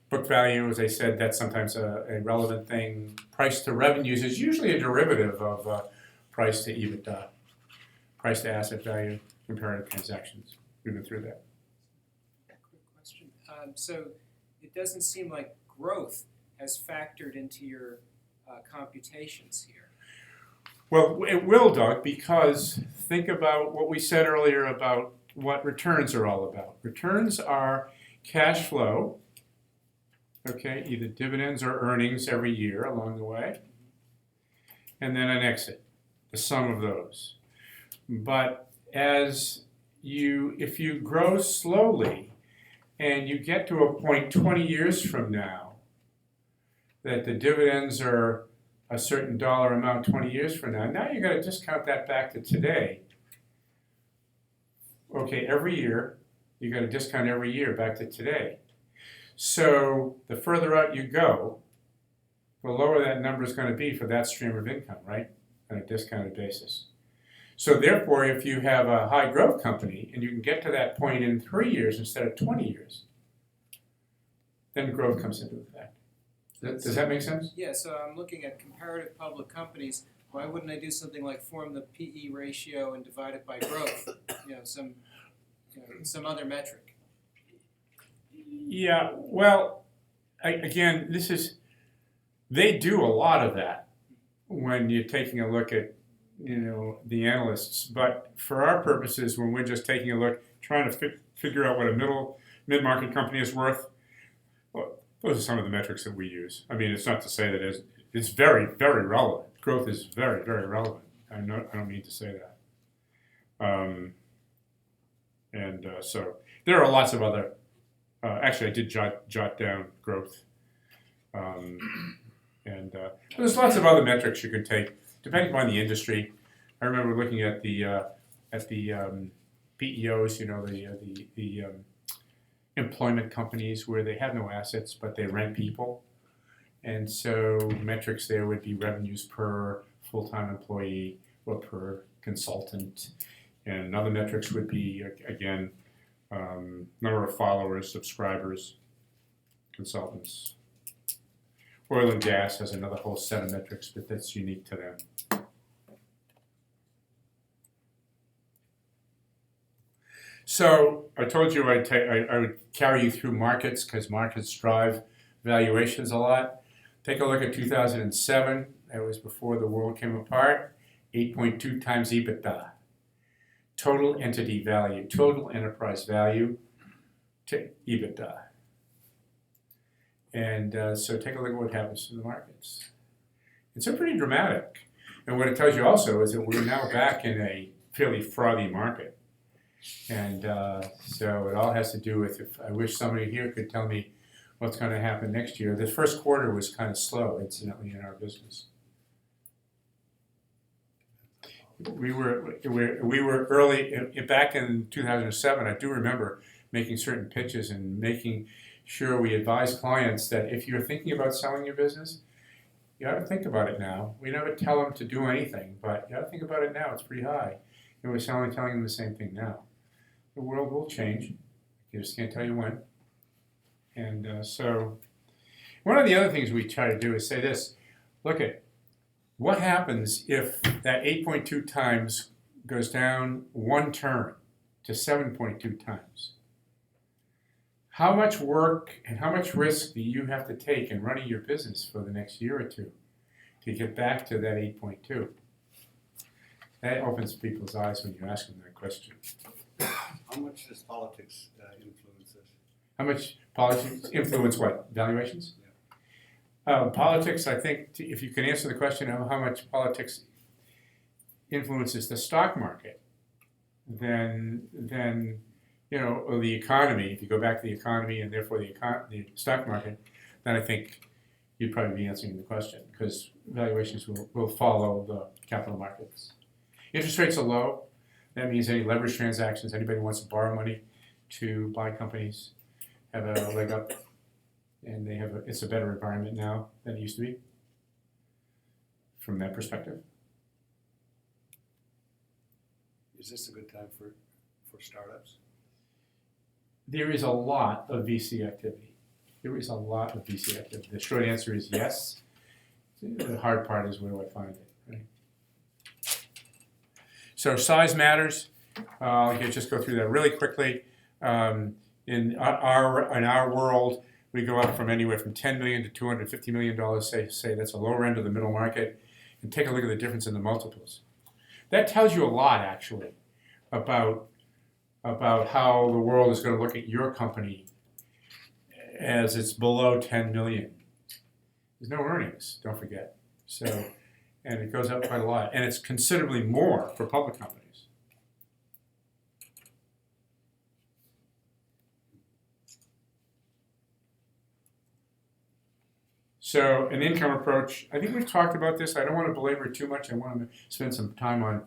Book value, as I said, that's sometimes a relevant thing. Price to revenues is usually a derivative of price to EBITDA, price to asset value, comparative transactions. We've been through that. Quick question. So it doesn't seem like growth has factored into your computations here. Well, it will, Doug, because think about what we said earlier about what returns are all about. Returns are cash flow, okay, either dividends or earnings every year along the way, and then an exit, the sum of those. But if you grow slowly and you get to a point 20 years from now that the dividends are a certain dollar amount 20 years from now you got to discount that back to today. Okay, every year, you got to discount every year back to today. So the further out you go, the lower that number is going to be for that stream of income, right? On a discounted basis. So therefore, if you have a high growth company and you can get to that point in 3 years instead of 20 years, then growth comes into effect. Does that make sense? Yeah, so I'm looking at comparative public companies. Why wouldn't I do something like form the PE ratio and divide it by growth? Some other metric. Yeah, well, again, they do a lot of that when you're taking a look at, the analysts. But for our purposes, when we're just taking a look, trying to figure out what a mid-market company is worth, well, those are some of the metrics that we use. I mean, it's not to say that it's very, very relevant. Growth is very, very relevant. I don't mean to say that. So there are lots of other. Actually, I did jot down growth, and there's lots of other metrics you can take depending upon the industry. I remember looking at the PEOs, you know, the employment companies where they have no assets but they rent people, and so metrics there would be revenues per full-time employee or per consultant, and other metrics would be again number of followers, subscribers, consultants. Oil and gas has another whole set of metrics, but that's unique to them. So I told you I would carry you through markets because markets drive valuations a lot. Take a look at 2007. That was before the world came apart. 8.2 times EBITDA. Total entity value, total enterprise value to EBITDA. And so take a look at what happens to the markets. It's pretty dramatic. And what it tells you also is that we're now back in a fairly frothy market. And so it all has to do with, if I wish somebody here could tell me what's going to happen next year. The first quarter was kind of slow, incidentally, in our business. We were early, back in 2007, I do remember making certain pitches and making sure we advise clients that if you're thinking about selling your business, you ought to think about it now. We never tell them to do anything, but you ought to think about it now. It's pretty high. And we're telling them the same thing now. The world will change. You just can't tell you when. And so one of the other things we try to do is say this. Look at what happens if that 8.2 times goes down one turn to 7.2 times. How much work and how much risk do you have to take in running your business for the next year or two to get back to that 8.2? That opens people's eyes when you ask them that question. How much does politics influence this? How much politics influence what? Valuations? Politics, I think, if you can answer the question of how much politics influences the stock market, then you know, or the economy, if you go back to the economy and therefore the stock market, then I think you'd probably be answering the question, because valuations will follow the capital markets. Interest rates are low. That means any leverage transactions, anybody who wants to borrow money to buy companies have a leg up, and it's a better environment now than it used to be from that perspective. Is this a good time for startups? There is a lot of VC activity. There is a lot of VC activity. The short answer is yes. The hard part is where do I find it, right? So size matters. I'll just go through that really quickly. In our world, we go up from anywhere from $10 million to $250 million. Say that's a lower end of the middle market, and take a look at the difference in the multiples. That tells you a lot, actually, about how the world is going to look at your company as it's below 10 million. There's no earnings, don't forget. So, and it goes up quite a lot, and it's considerably more for public companies. So an income approach, I think we've talked about this. I don't want to belabor it too much. I want to spend some time on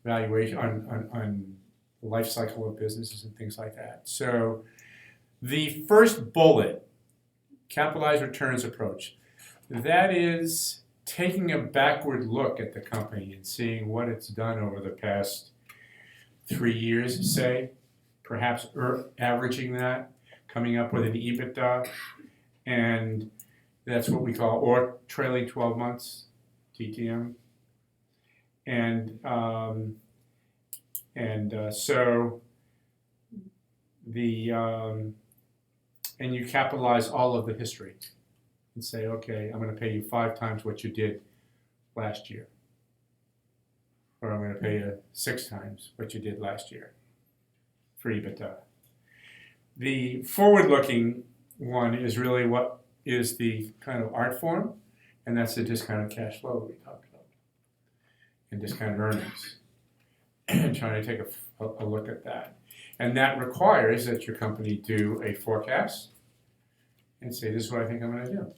valuation, on the life cycle of businesses and things like that. So the first bullet, capitalized returns approach, that is taking a backward look at the company and seeing what it's done over the past 3 years, say, perhaps averaging that, coming up with an EBITDA, and that's what we call, or trailing 12 months, TTM. So and you capitalize all of the history and say, okay, I'm going to pay you 5 times what you did last year, or I'm going to pay you 6 times what you did last year for EBITDA. The forward-looking one is really what is the kind of art form, and that's the discounted cash flow we talked about, and discounted earnings, and trying to take a look at that. And that requires that your company do a forecast and say, this is what I think I'm going to do.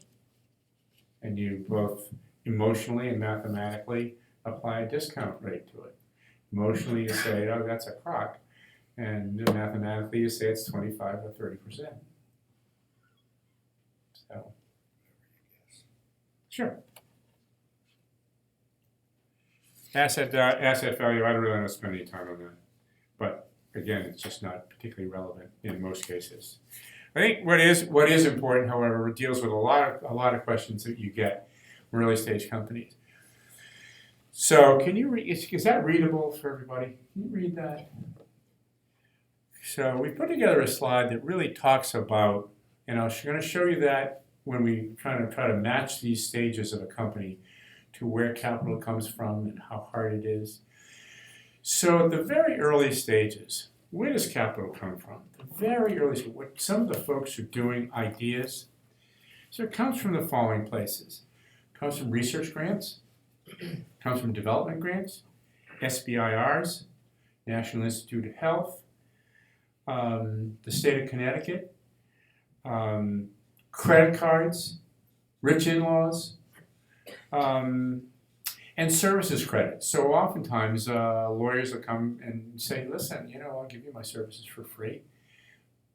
And you both emotionally and mathematically apply a discount rate to it. Emotionally, you say, oh, that's a crock. And mathematically, you say it's 25 or 30%. So, sure. Asset value, I don't really want to spend any time on that. But again, it's just not particularly relevant in most cases. I think what is important, however, it deals with a lot of questions that you get from early stage companies. So can you read, is that readable for everybody? Can you read that? So we put together a slide that really talks about, and I'm going to show you that when we try to match these stages of a company to where capital comes from and how hard it is. So at the very early stages, where does capital come from? The very early stages, what some of the folks are doing, ideas. So it comes from the following places. It comes from research grants, it comes from development grants, SBIRs, National Institute of Health, the state of Connecticut, credit cards, rich in-laws, and services credit. So oftentimes lawyers will come and say, listen, I'll give you my services for free,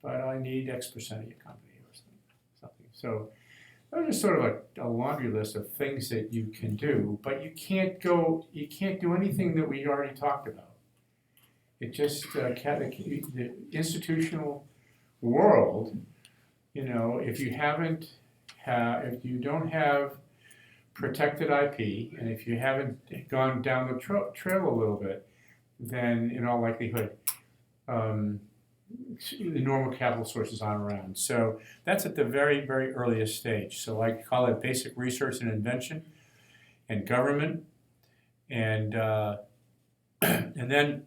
but I need X percent of your company or something. So those are sort of a laundry list of things that you can do, but you can't do anything that we already talked about. It just, the institutional world, if you don't have protected IP, and if you haven't gone down the trail a little bit, then in all likelihood, the normal capital sources aren't around. So that's at the very, very earliest stage. So I call it basic research and invention and government. And, and then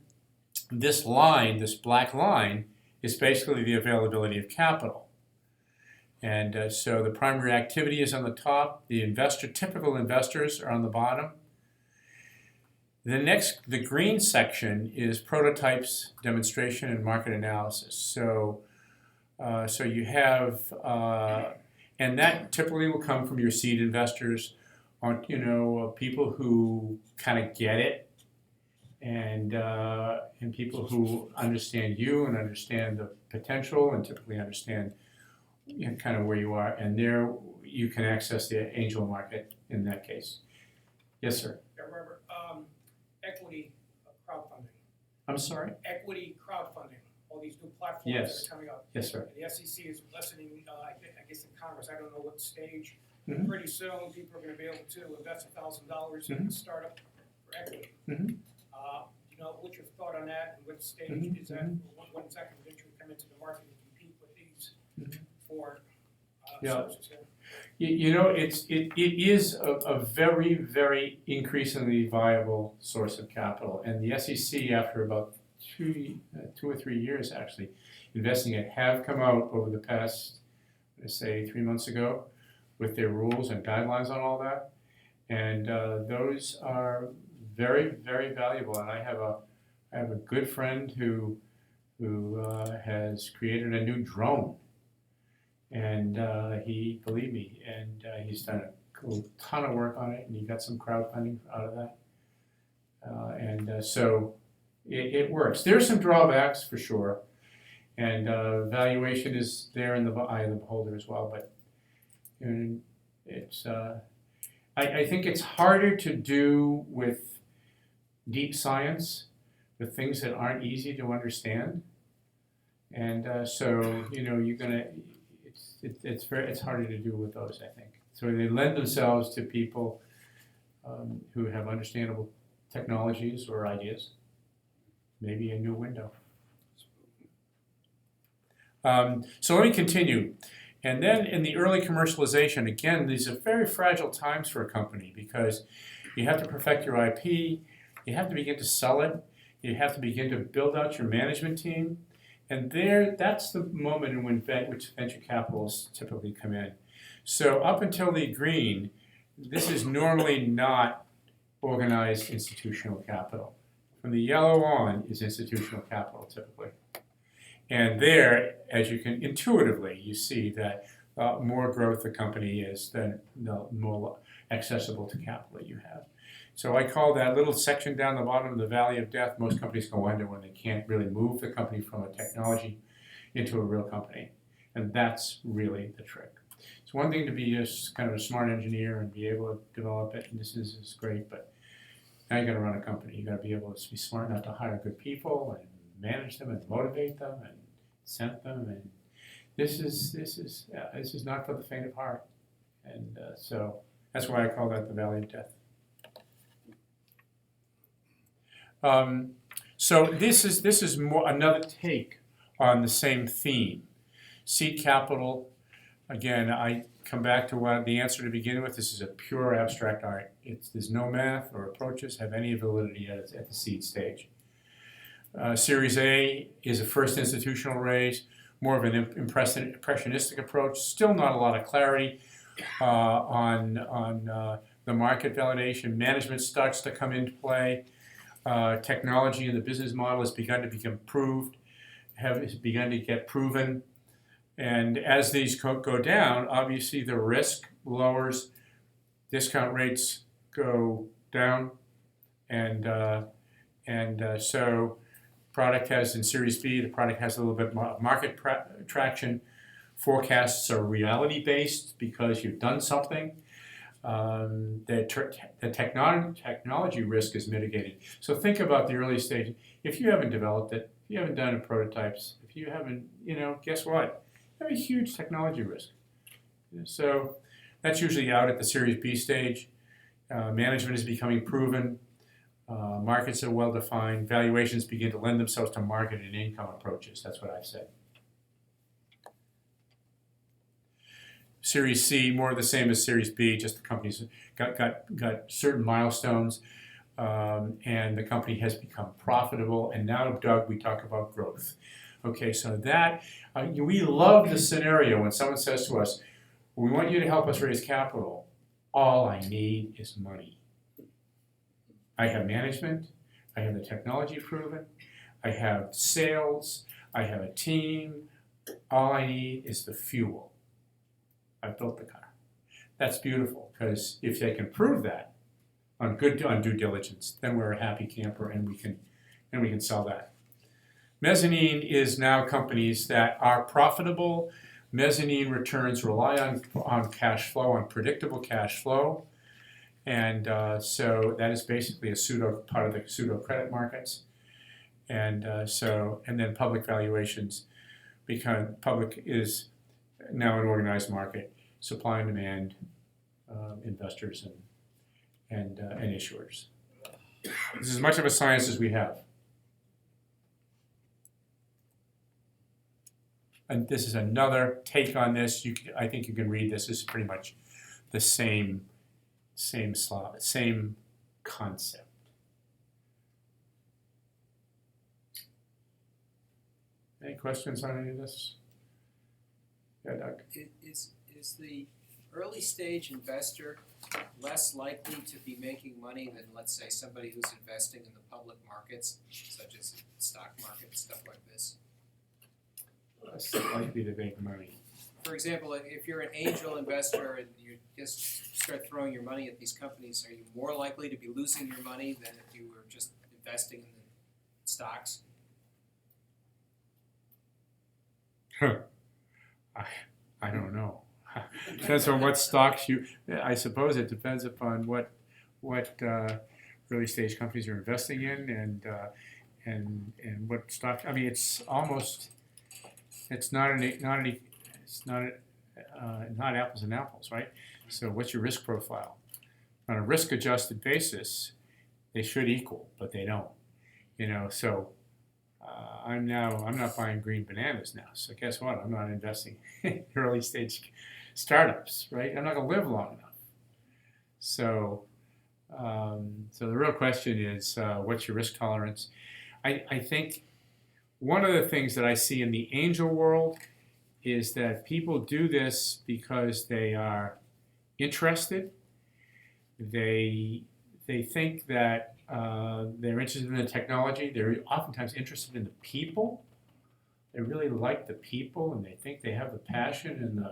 this line, this black line, is basically the availability of capital. And so the primary activity is on the top. The typical investors are on the bottom. The green section is prototypes, demonstration, and market analysis. So you have, and that typically will come from your seed investors, people who kind of get it, and people who understand you and understand the potential and typically understand kind of where you are, and there you can access the angel market in that case. Yes, sir. I remember equity crowdfunding. I'm sorry? Equity crowdfunding, all these new platforms Yes. that are coming up. Yes, sir. The SEC is listening, I guess in Congress, I don't know what stage. Mhm. Pretty soon, people are going to be able to invest $1,000 in a startup for equity. Mhm. What's your thought on that, and what stage Mhm. is that? When is that going to come into the market and compete with these for Yeah. services? It is a very, very increasingly viable source of capital, and the SEC, after about 2 or 3 years actually investing it, have come out over the past, let's say 3 months ago, with their rules and guidelines on all that, and those are very, very valuable. And I have a good friend who has created a new drone. And believe me, he's done a ton of work on it, and he got some crowdfunding out of that. So it works. There's some drawbacks for sure, and valuation is there in the eye of the beholder as well. But it's I think it's harder to do with deep science, with things that aren't easy to understand, and so you're gonna. It's harder to do with those, I think. So they lend themselves to people who have understandable technologies or ideas, maybe a new window. So let me continue. And then in the early commercialization, again, these are very fragile times for a company because you have to perfect your IP, you have to begin to sell it, you have to begin to build out your management team. And that's the moment in which venture capitalists typically come in. So up until the green, this is normally not organized institutional capital. From the yellow on is institutional capital typically. And there, as you can intuitively, you see that more growth the company is, then the more accessible to capital you have. So I call that little section down the bottom of the valley of death. Most companies go under when they can't really move the company from a technology into a real company. And that's really the trick. It's one thing to be just kind of a smart engineer and be able to develop it, and this is great, but now you gotta run a company. You gotta be able to be smart enough to hire good people and manage them and motivate them and incent them, and this is not for the faint of heart. And so that's why I call that the valley of death. So this is more another take on the same theme. Seed capital, again, I come back to what the answer to begin with. This is a pure abstract art. There's no math or approaches have any validity at the seed stage. Series A is a first institutional raise, more of an impressionistic approach. Still not a lot of clarity on the market validation. Management starts to come into play. Technology and the business model has begun to become proved, has begun to get proven. And as these go down, obviously the risk lowers, discount rates go down, and so product has in Series B, the product has a little bit more market traction. Forecasts are reality-based because you've done something. The technology risk is mitigated. So think about the early stage. If you haven't developed it, if you haven't done prototypes, if you haven't, guess what? You have a huge technology risk. So that's usually out at the Series B stage. Management is becoming proven. Markets are well defined. Valuations begin to lend themselves to market and income approaches. That's what I've said. Series C, more of the same as Series B, just the company's got certain milestones, and the company has become profitable. And now, Doug, we talk about growth. Okay, so that, we love the scenario when someone says to us, we want you to help us raise capital. All I need is money. I have management, I have the technology proven, I have sales, I have a team. All I need is the fuel. I built the car. That's beautiful, because if they can prove that on due diligence, then we're a happy camper, and we can sell that. Mezzanine is now companies that are profitable. Mezzanine returns rely on cash flow, on predictable cash flow, and so that is basically a part of the pseudo credit markets, and then public valuations, because public is now an organized market, supply and demand, investors and issuers. This is as much of a science as we have. And this is another take on this. I think you can read this. This is pretty much the same slide, same concept. Any questions on any of this? Yeah, Doug. Is the early stage investor less likely to be making money than, let's say, somebody who's investing in the public markets, such as stock market, stuff like this? Less likely to make money. For example, if you're an angel investor and you just start throwing your money at these companies, are you more likely to be losing your money than if you were just investing in the stocks? I don't know. Depends on what stocks I suppose it depends upon what early stage companies are investing in and what stock. I mean, it's not apples and apples, right? So what's your risk profile? On a risk-adjusted basis, they should equal, but they don't. So I'm not buying green bananas now. So guess what? I'm not investing in early stage startups, right? I'm not going to live long enough. So the real question is, what's your risk tolerance? I think one of the things that I see in the angel world is that people do this because they are interested. They think that they're interested in the technology. They're oftentimes interested in the people. They really like the people, and they think they have the passion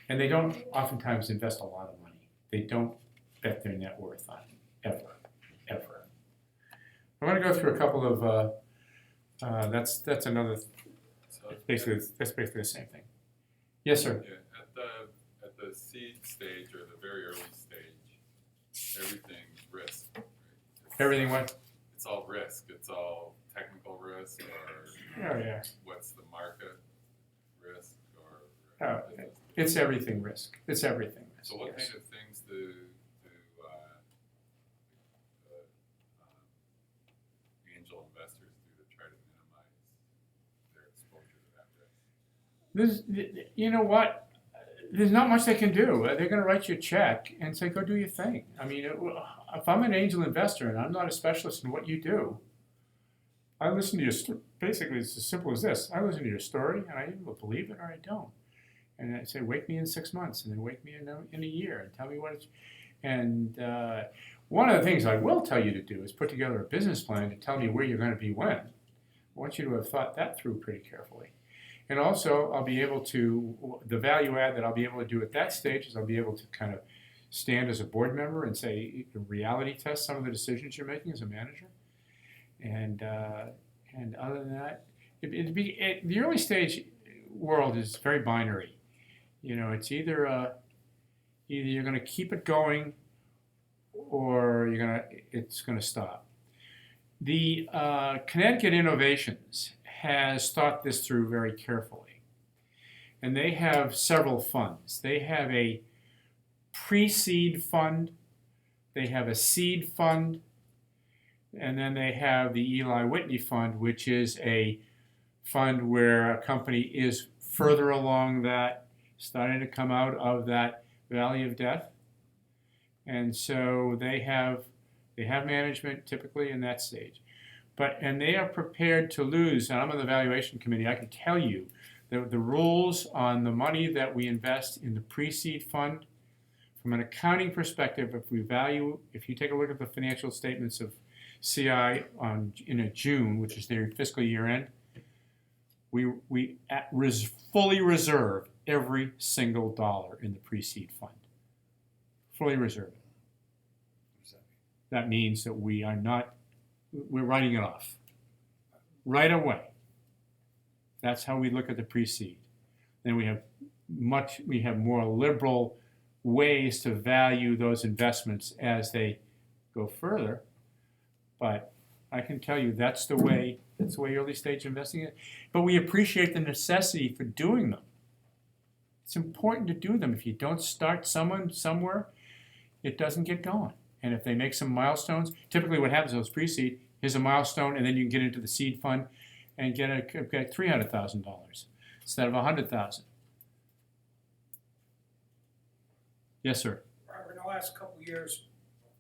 And they don't oftentimes invest a lot of money. They don't bet their net worth on it, ever. I'm going to go through a couple of, that's another, So, that's basically the same thing. Yes, sir. yeah, at the seed stage or the very early stage, everything's risk. Right? Everything what? It's all risk. It's all technical risk, or Oh, yeah. what's the market risk, or Oh, it's everything risk. It's everything risk. So what yes. kind of things do angel investors do to try to minimize their exposure to that risk? You know what? There's not much they can do. They're going to write you a check and say, go do your thing. I mean, if I'm an angel investor and I'm not a specialist in what you do, I listen to your basically, it's as simple as this. I listen to your story and I either believe it or I don't. And I say, wake me in 6 months, and then wake me in a year, and tell me what it's. And one of the things I will tell you to do is put together a business plan to tell me where you're going to be when. I want you to have thought that through pretty carefully. And also, I'll be able to, the value add that I'll be able to do at that stage is I'll be able to kind of stand as a board member and say, reality test some of the decisions you're making as a manager. And other than that, the early stage world is very binary. You know, it's either you're going to keep it going, or it's going to stop. The Connecticut Innovations has thought this through very carefully, and they have several funds. They have a pre-seed fund, they have a seed fund, and then they have the Eli Whitney Fund, which is a fund where a company is further along that, starting to come out of that valley of death. And so they have management typically in that stage. And they are prepared to lose, and I'm on the valuation committee, I can tell you that the rules on the money that we invest in the pre-seed fund, from an accounting perspective, if you take a look at the financial statements of CI in June, which is their fiscal year end, we fully reserve every single dollar in the pre-seed fund. Fully reserve it. That means that we're writing it off right away. That's how we look at the pre-seed. Then we have more liberal ways to value those investments as they go further. But I can tell you that's the way early stage investing is. But we appreciate the necessity for doing them. It's important to do them. If you don't start somewhere, it doesn't get going. And if they make some milestones, typically what happens is pre-seed, here's a milestone, and then you can get into the seed fund and get $300,000 instead of $100,000. Yes, sir. Robert, in the last couple of years,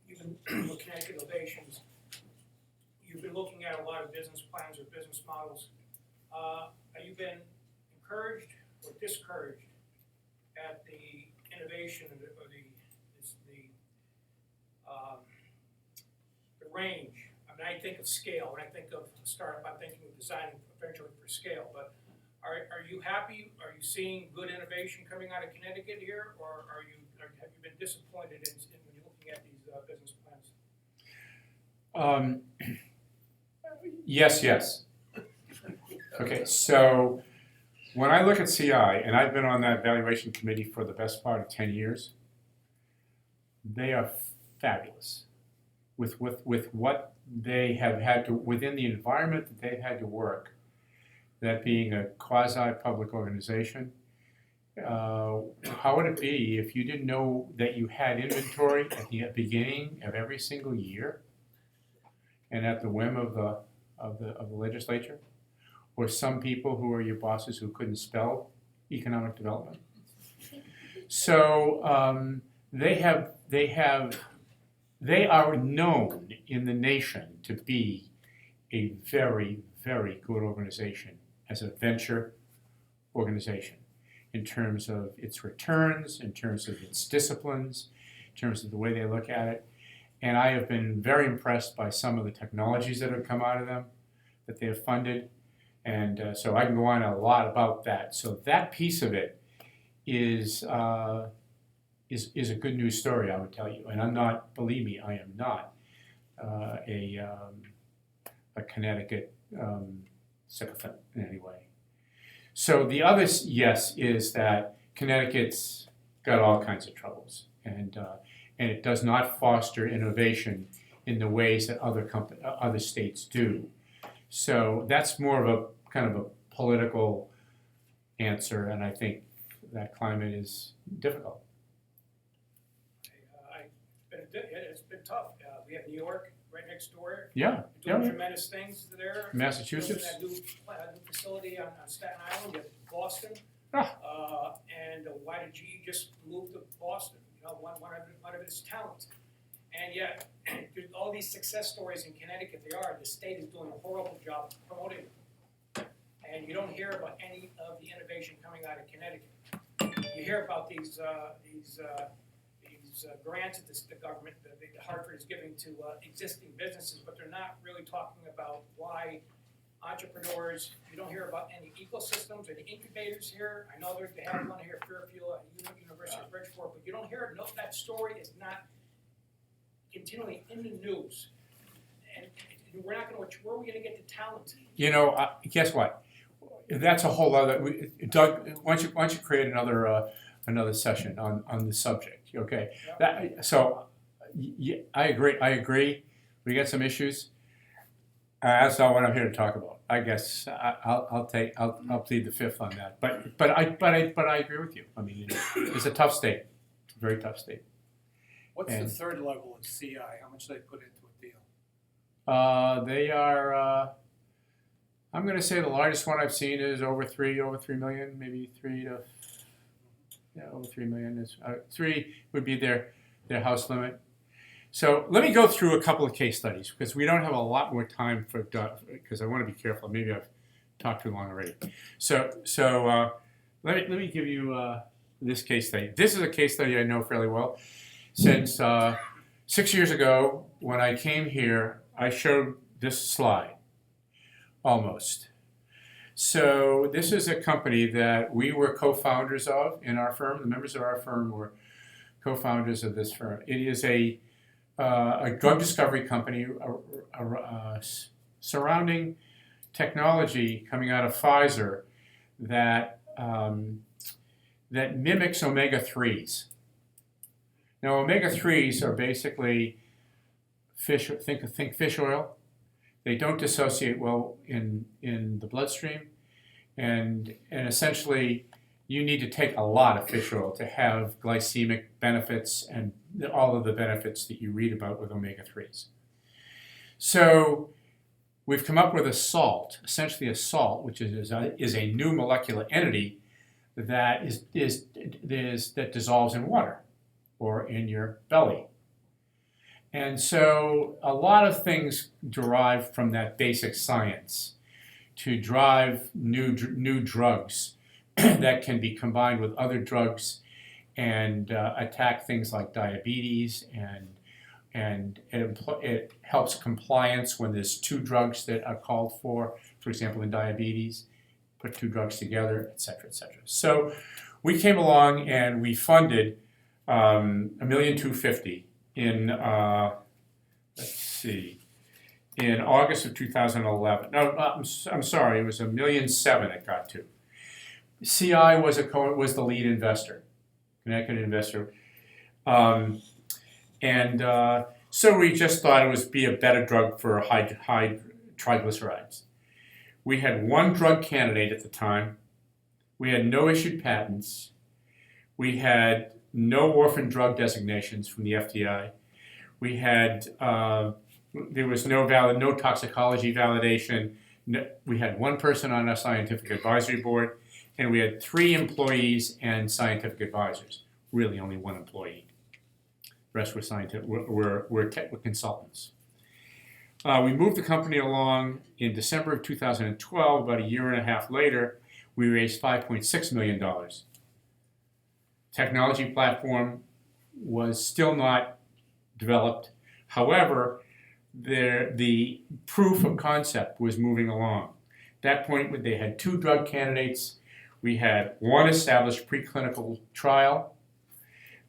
you've been looking at innovations. You've been looking at a lot of business plans or business models. Have you been encouraged or discouraged at the innovation or the range? I mean, I think of scale. When I think of startup, I'm thinking of designing eventually for scale. But are you happy? Are you seeing good innovation coming out of Connecticut here, or have you been disappointed when you're looking at these business plans? Yes. Okay, so when I look at CI, and I've been on that valuation committee for the best part of 10 years, they are fabulous with what they have had to, within the environment that they've had to work, that being a quasi-public organization. How would it be if you didn't know that you had inventory at the beginning of every single year and at the whim of the legislature, or some people who are your bosses who couldn't spell economic development? So they are known in the nation to be a very, very good organization as a venture organization in terms of its returns, in terms of its disciplines, in terms of the way they look at it. And I have been very impressed by some of the technologies that have come out of them, that they have funded. And so I can go on a lot about that. So that piece of it is a good news story, I would tell you. And I'm not, believe me, I am not a Connecticut sycophant in any way. So the other yes is that Connecticut's got all kinds of troubles, and it does not foster innovation in the ways that other states do. So that's more of a kind of a political answer, and I think that climate is difficult. It's been tough. We have New York right next door, Yeah, doing tremendous things there. Massachusetts. Building that new facility on Staten Island, you have Boston. And why did GE just move to Boston? You know, one of its talents. And yet, there's all these success stories in Connecticut, the state is doing a horrible job promoting them. And you don't hear about any of the innovation coming out of Connecticut. You hear about these grants that the government, the Hartford is giving to existing businesses, but they're not really talking about why entrepreneurs. You don't hear about any ecosystems, any incubators here. I know they have one here at Fairfield, at University of Bridgeport, but you don't hear it. No, that story is not continually in the news. And we're not going to. Where are we going to get the talent? You know, guess what? That's a whole other. Doug, why don't you create another session on the subject? Okay. Yeah, I agree. We got some issues. That's not what I'm here to talk about. I guess I'll plead the fifth on that. But I agree with you. I mean, it's a tough state. It's a very tough state. What's the third level of CI? How much do they put into a deal? They are. I'm going to say the largest one I've seen is over 3 million, maybe 3 to. Yeah, over 3 million is 3 would be their house limit. So let me go through a couple of case studies because we don't have a lot more time for because I want to be careful. Maybe I've talked too long already. So let me give you this case study. This is a case study I know fairly well. Since 6 years ago, when I came here, I showed this slide, almost. So this is a company that we were co-founders of in our firm. The members of our firm were co-founders of this firm. It is a drug discovery company surrounding technology coming out of Pfizer that mimics omega-3s. Now, omega-3s are basically fish. Think fish oil. They don't dissociate well in the bloodstream, and essentially you need to take a lot of fish oil to have glycemic benefits and all of the benefits that you read about with omega-3s. So we've come up with a salt, essentially a salt, which is a new molecular entity that that dissolves in water or in your belly. And so a lot of things derive from that basic science to drive new drugs that can be combined with other drugs and attack things like diabetes, and it helps compliance when there's 2 drugs that are called for example, in diabetes, put 2 drugs together, et cetera, et cetera. So we came along and we funded $1,250,000 in let's see, in August of 2011. No, I'm sorry, it was $1,007,000 it got to. CI was the lead investor, Connecticut investor, so we just thought it would be a better drug for high triglycerides. We had 1 drug candidate at the time. We had no issued patents. We had no orphan drug designations from the FDA. We had there was no toxicology validation. We had 1 person on our scientific advisory board, and we had 3 employees and scientific advisors. Really, only 1 employee. The rest were consultants. We moved the company along in December of 2012. About a year and a half later, we raised $5.6 million. Technology platform was still not developed. However, the proof of concept was moving along. At that point, they had 2 drug candidates. We had one established preclinical trial.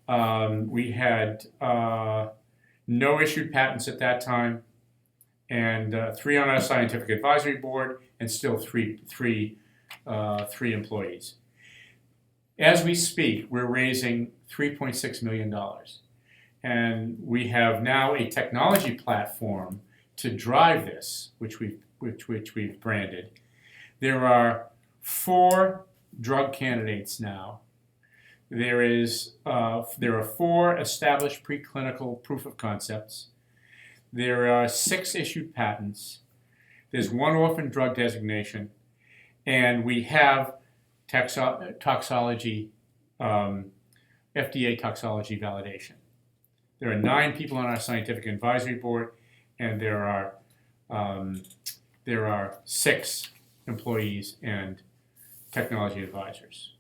We had no issued patents at that time, and 3 on our scientific advisory board, and still three employees. As we speak, we're raising $3.6 million. And we have now a technology platform to drive this, which we've branded. There are 4 drug candidates now. There are 4 established preclinical proof of concepts. There are 6 issued patents. There's 1 orphan drug designation, and we have toxology, FDA toxology validation. There are 9 people on our scientific advisory board, and there are 6 employees and technology advisors.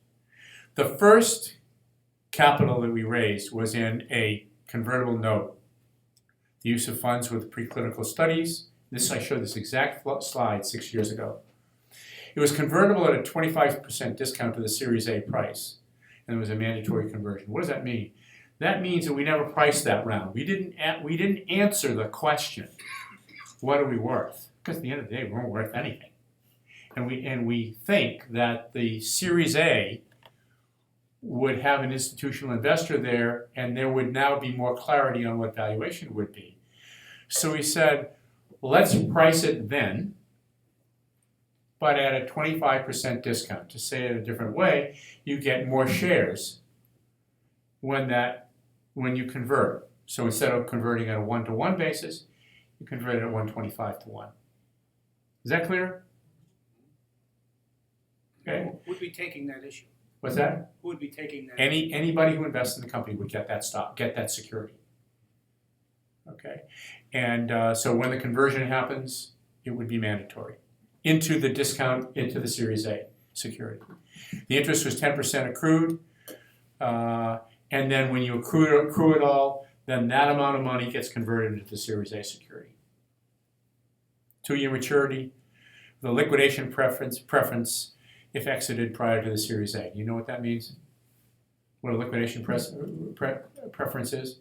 The first capital that we raised was in a convertible note. The use of funds with preclinical studies. I showed this exact slide 6 years ago. It was convertible at a 25% discount to the Series A price, and it was a mandatory conversion. What does that mean? That means that we never priced that round. We didn't answer the question, what are we worth? Because at the end of the day, we weren't worth anything. And we think that the Series A would have an institutional investor there, and there would now be more clarity on what valuation would be. So we said, let's price it then, but at a 25% discount. To say it a different way, you get more shares when you convert. So instead of converting at a 1-to-1 basis, you convert it at 125-to-1. Is that clear? Okay. Who would be taking that issue? What's that? Who would be taking that? Anybody who invests in the company would get that stock, get that security. Okay, and so when the conversion happens, it would be mandatory into the discount, into the Series A security. The interest was 10% accrued, and then when you accrue it all, then that amount of money gets converted into the Series A security. 2-year maturity, the liquidation preference if exited prior to the Series A. You know what that means? What a liquidation preference is?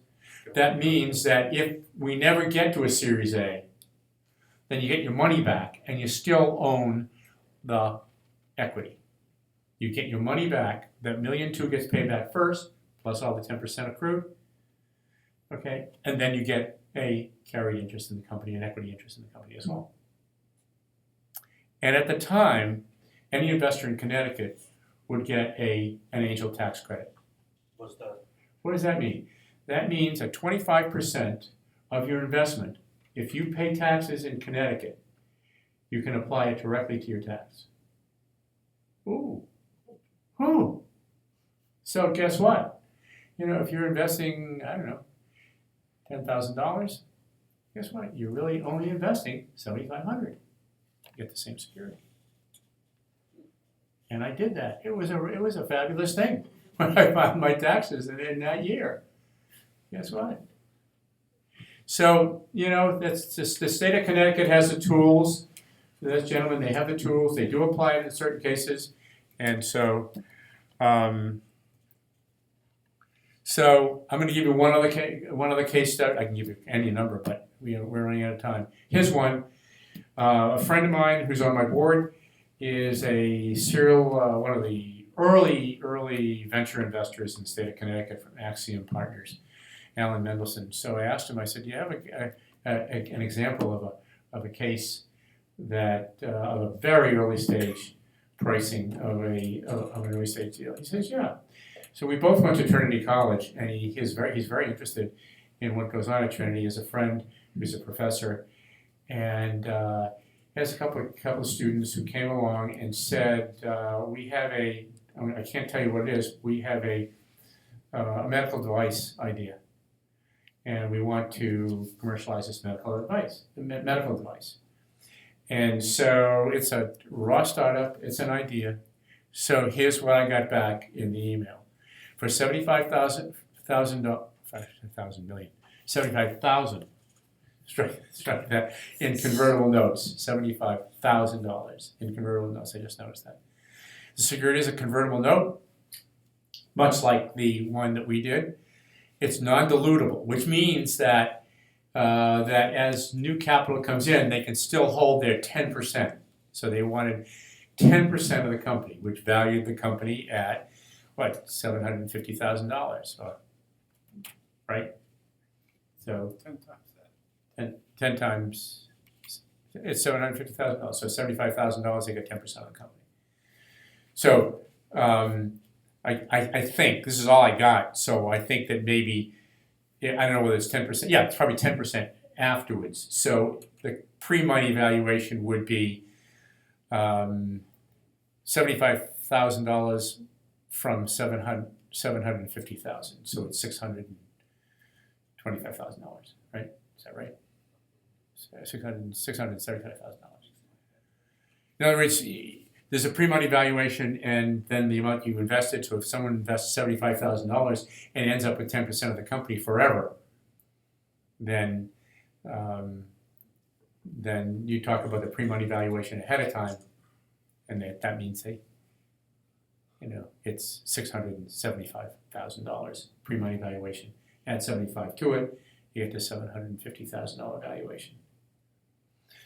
That means that if we never get to a Series A, then you get your money back and you still own the equity. You get your money back, that $1.2 million gets paid back first, plus all the 10% accrued, okay? And then you get a carried interest in the company, an equity interest in the company as well. And at the time, any investor in Connecticut would get an angel tax credit. What's that? What does that mean? That means that 25% of your investment, if you pay taxes in Connecticut, you can apply it directly to your tax. Ooh. So guess what? You know, if you're investing, I don't know, $10,000, guess what? You're really only investing $7,500 to get the same security. And I did that. It was a fabulous thing when I filed my taxes in that year. Guess what? So, you know, that's just, the state of Connecticut has the tools. Those gentlemen, they have the tools. They do apply it in certain cases. And so, I'm going to give you one other case study. I can give you any number, but we're running out of time. Here's one. A friend of mine who's on my board is a serial, one of the early venture investors in the state of Connecticut from Axiom Partners, Alan Mendelson. So I asked him, I said, do you have an example of a case that, of a very early stage pricing of an early stage deal? He says, yeah. So we both went to Trinity College, and he's very interested in what goes on at Trinity. As a friend who's a professor, and he has a couple of students who came along and said, we have I can't tell you what it is. We have a medical device idea, and we want to commercialize this medical device. And so it's a raw startup. It's an idea. So here's what I got back in the email. For $75,000, strike that, in convertible notes, $75,000 in convertible notes. I just noticed that. The security is a convertible note, much like the one that we did. It's non-dilutable, which means that that as new capital comes in, they can still hold their 10%. So they wanted 10% of the company, which valued the company at what, $750,000, right? So 10 times that. 10 times, it's $750,000, so $75,000, they get 10% of the company. So I think, this is all I got, so I think that maybe, I don't know whether it's 10%, yeah, it's probably 10% afterwards. So the pre-money valuation would be $75,000 from $750,000, so it's $625,000, right? Is that right? $675,000. In other words, there's a pre-money valuation and then the amount you invested. So if someone invests $75,000 and ends up with 10% of the company forever, then you talk about the pre-money valuation ahead of time, and that means it's $675,000 pre-money valuation. Add 75 to it, you get to $750,000 valuation.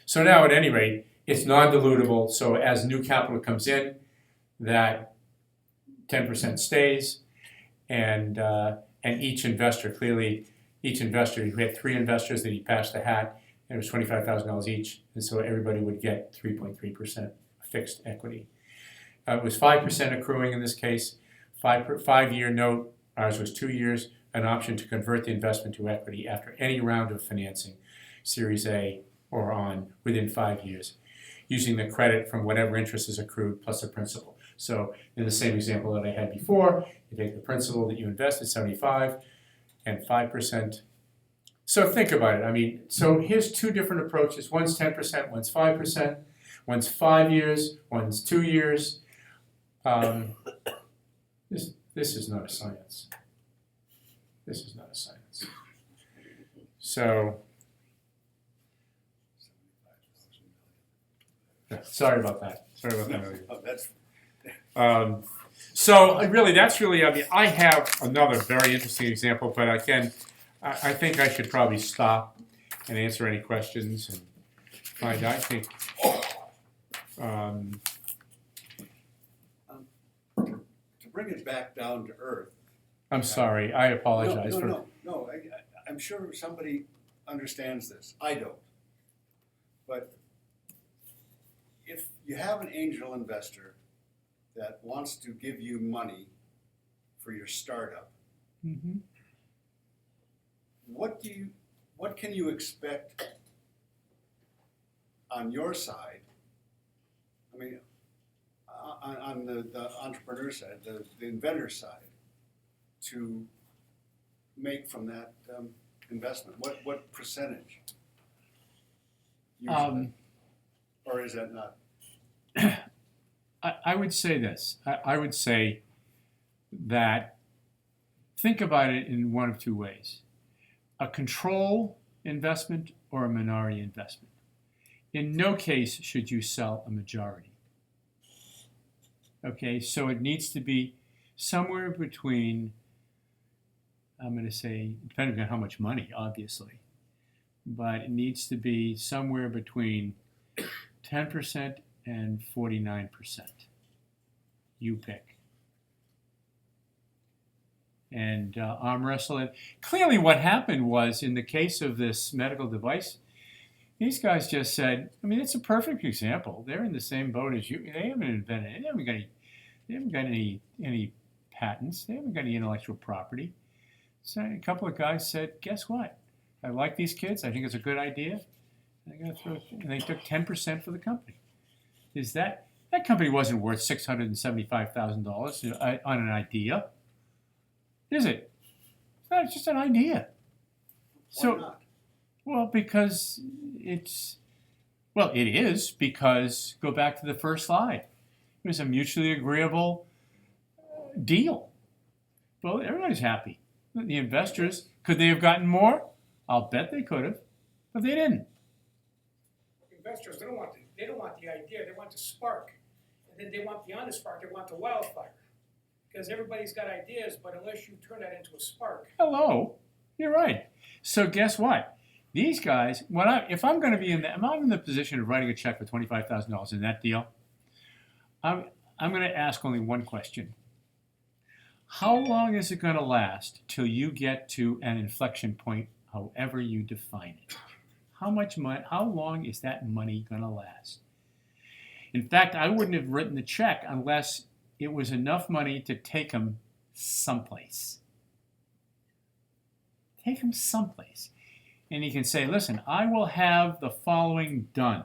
So now, at any rate, it's non-dilutable. So as new capital comes in, that 10% stays, and each investor who had 3 investors that he passed the hat, and it was $25,000 each, and so everybody would get 3.3% fixed equity. It was 5% accruing in this case, 5-year note. Ours was 2 years. An option to convert the investment to equity after any round of financing, Series A or on, within 5 years, using the credit from whatever interest is accrued plus the principal. So in the same example that I had before, you take the principal that you invested, 75, and 5%. So think about it. I mean, so here's 2 different approaches. One's 10%, one's 5%. One's 5 years, one's 2 years. This is not a science. This is not a science. So, sorry about that. Oh, that's So really, that's really, I mean, I have another very interesting example, but again, I think I should probably stop and answer any questions and find, I think, to bring it back down to earth. I'm sorry, I apologize for. No, I'm sure somebody understands this. I don't. But if you have an angel investor that wants to give you money for your startup, Mm-hmm. what can you expect on your side? I mean, on the entrepreneur side, the inventor side, to make from that investment? What percentage? Usually? Or is that not? I would say this. I would say that think about it in one of 2 ways. A control investment or a minority investment. In no case should you sell a majority. Okay, so it needs to be somewhere between, I'm going to say, depending on how much money, obviously, but it needs to be somewhere between 10% and 49%. You pick. And arm wrestle it. Clearly what happened was, in the case of this medical device, these guys just said, I mean, it's a perfect example. They're in the same boat as you. They haven't invented it. They haven't got any patents. They haven't got any intellectual property. So a couple of guys said, guess what? I like these kids. I think it's a good idea. And they took 10% for the company. That company wasn't worth $675,000 on an idea, is it? It's just an idea. Why not? Well, because it is because, go back to the first slide. It was a mutually agreeable deal. Well, everybody's happy. The investors, could they have gotten more? I'll bet they could have, but they didn't. Investors, they don't want the idea, they want the spark. then they want beyond the spark, they want the wildfire. Because everybody's got ideas, but unless you turn that into a spark, Hello, you're right. So guess what? These guys, if I'm going to be if I'm in the position of writing a check for $25,000 in that deal, I'm going to ask only one question. How long is it going to last till you get to an inflection point, however you define it? How long is that money going to last? In fact, I wouldn't have written the check unless it was enough money to take them someplace. Take them someplace. And you can say, listen, I will have the following done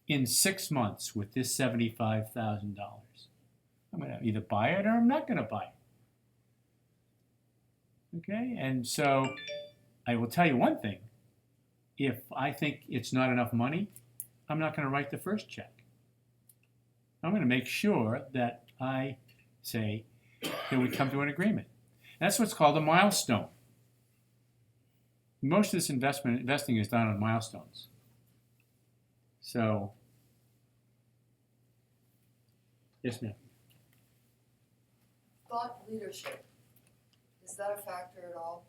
in 6 months with this $75,000. I'm going to either buy it or I'm not going to buy it. Okay? And so I will tell you one thing. If I think it's not enough money, I'm not going to write the first check. I'm going to make sure that I say, can we come to an agreement? That's what's called a milestone. Most of this investing is done on milestones. So, yes, ma'am. Thought leadership, is that a factor at all?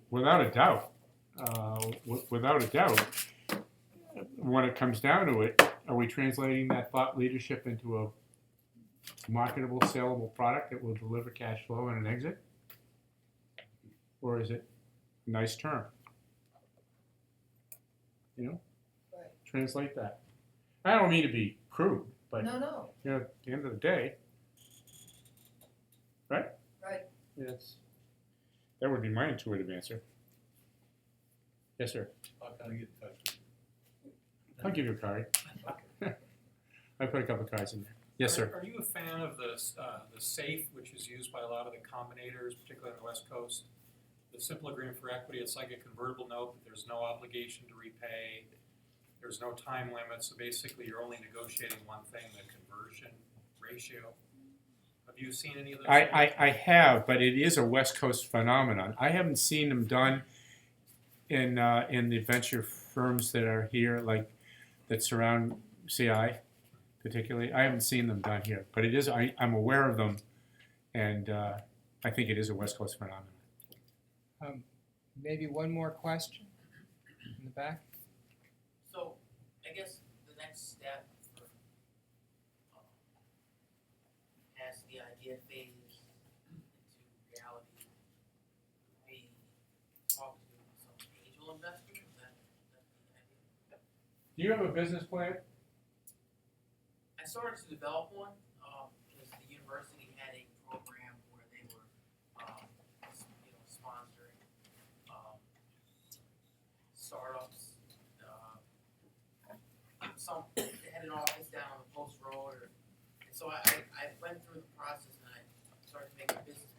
Without a doubt. Without a doubt. When it comes down to it, are we translating that thought leadership into a marketable, saleable product that will deliver cash flow and an exit? Or is it a nice term? You know? Right. Translate that. I don't mean to be crude, but No. you know, at the end of the day, right? Right. Yes. That would be my intuitive answer. Yes, sir. How can I get in touch? I'll give you a card. I put a couple of cards in there. Yes, sir. Are you a fan of the SAFE, which is used by a lot of the combinators, particularly on the West Coast? The simple agreement for equity, it's like a convertible note, but there's no obligation to repay. There's no time limit, so basically you're only negotiating one thing, the conversion ratio. Have you seen any of those? I have, but it is a West Coast phenomenon. I haven't seen them done in the venture firms that are here, like that surround CI, particularly. I haven't seen them done here, but it is. I'm aware of them, and I think it is a West Coast phenomenon. Maybe one more question in the back? So, I guess the next step for past the idea phase into reality would be talk to some angel investors. Is that the idea? Do you have a business plan? I started to develop one because the university had a program where they were, sponsoring startups. They had an office down on the Post Road, and so I went through the process and I started to make a business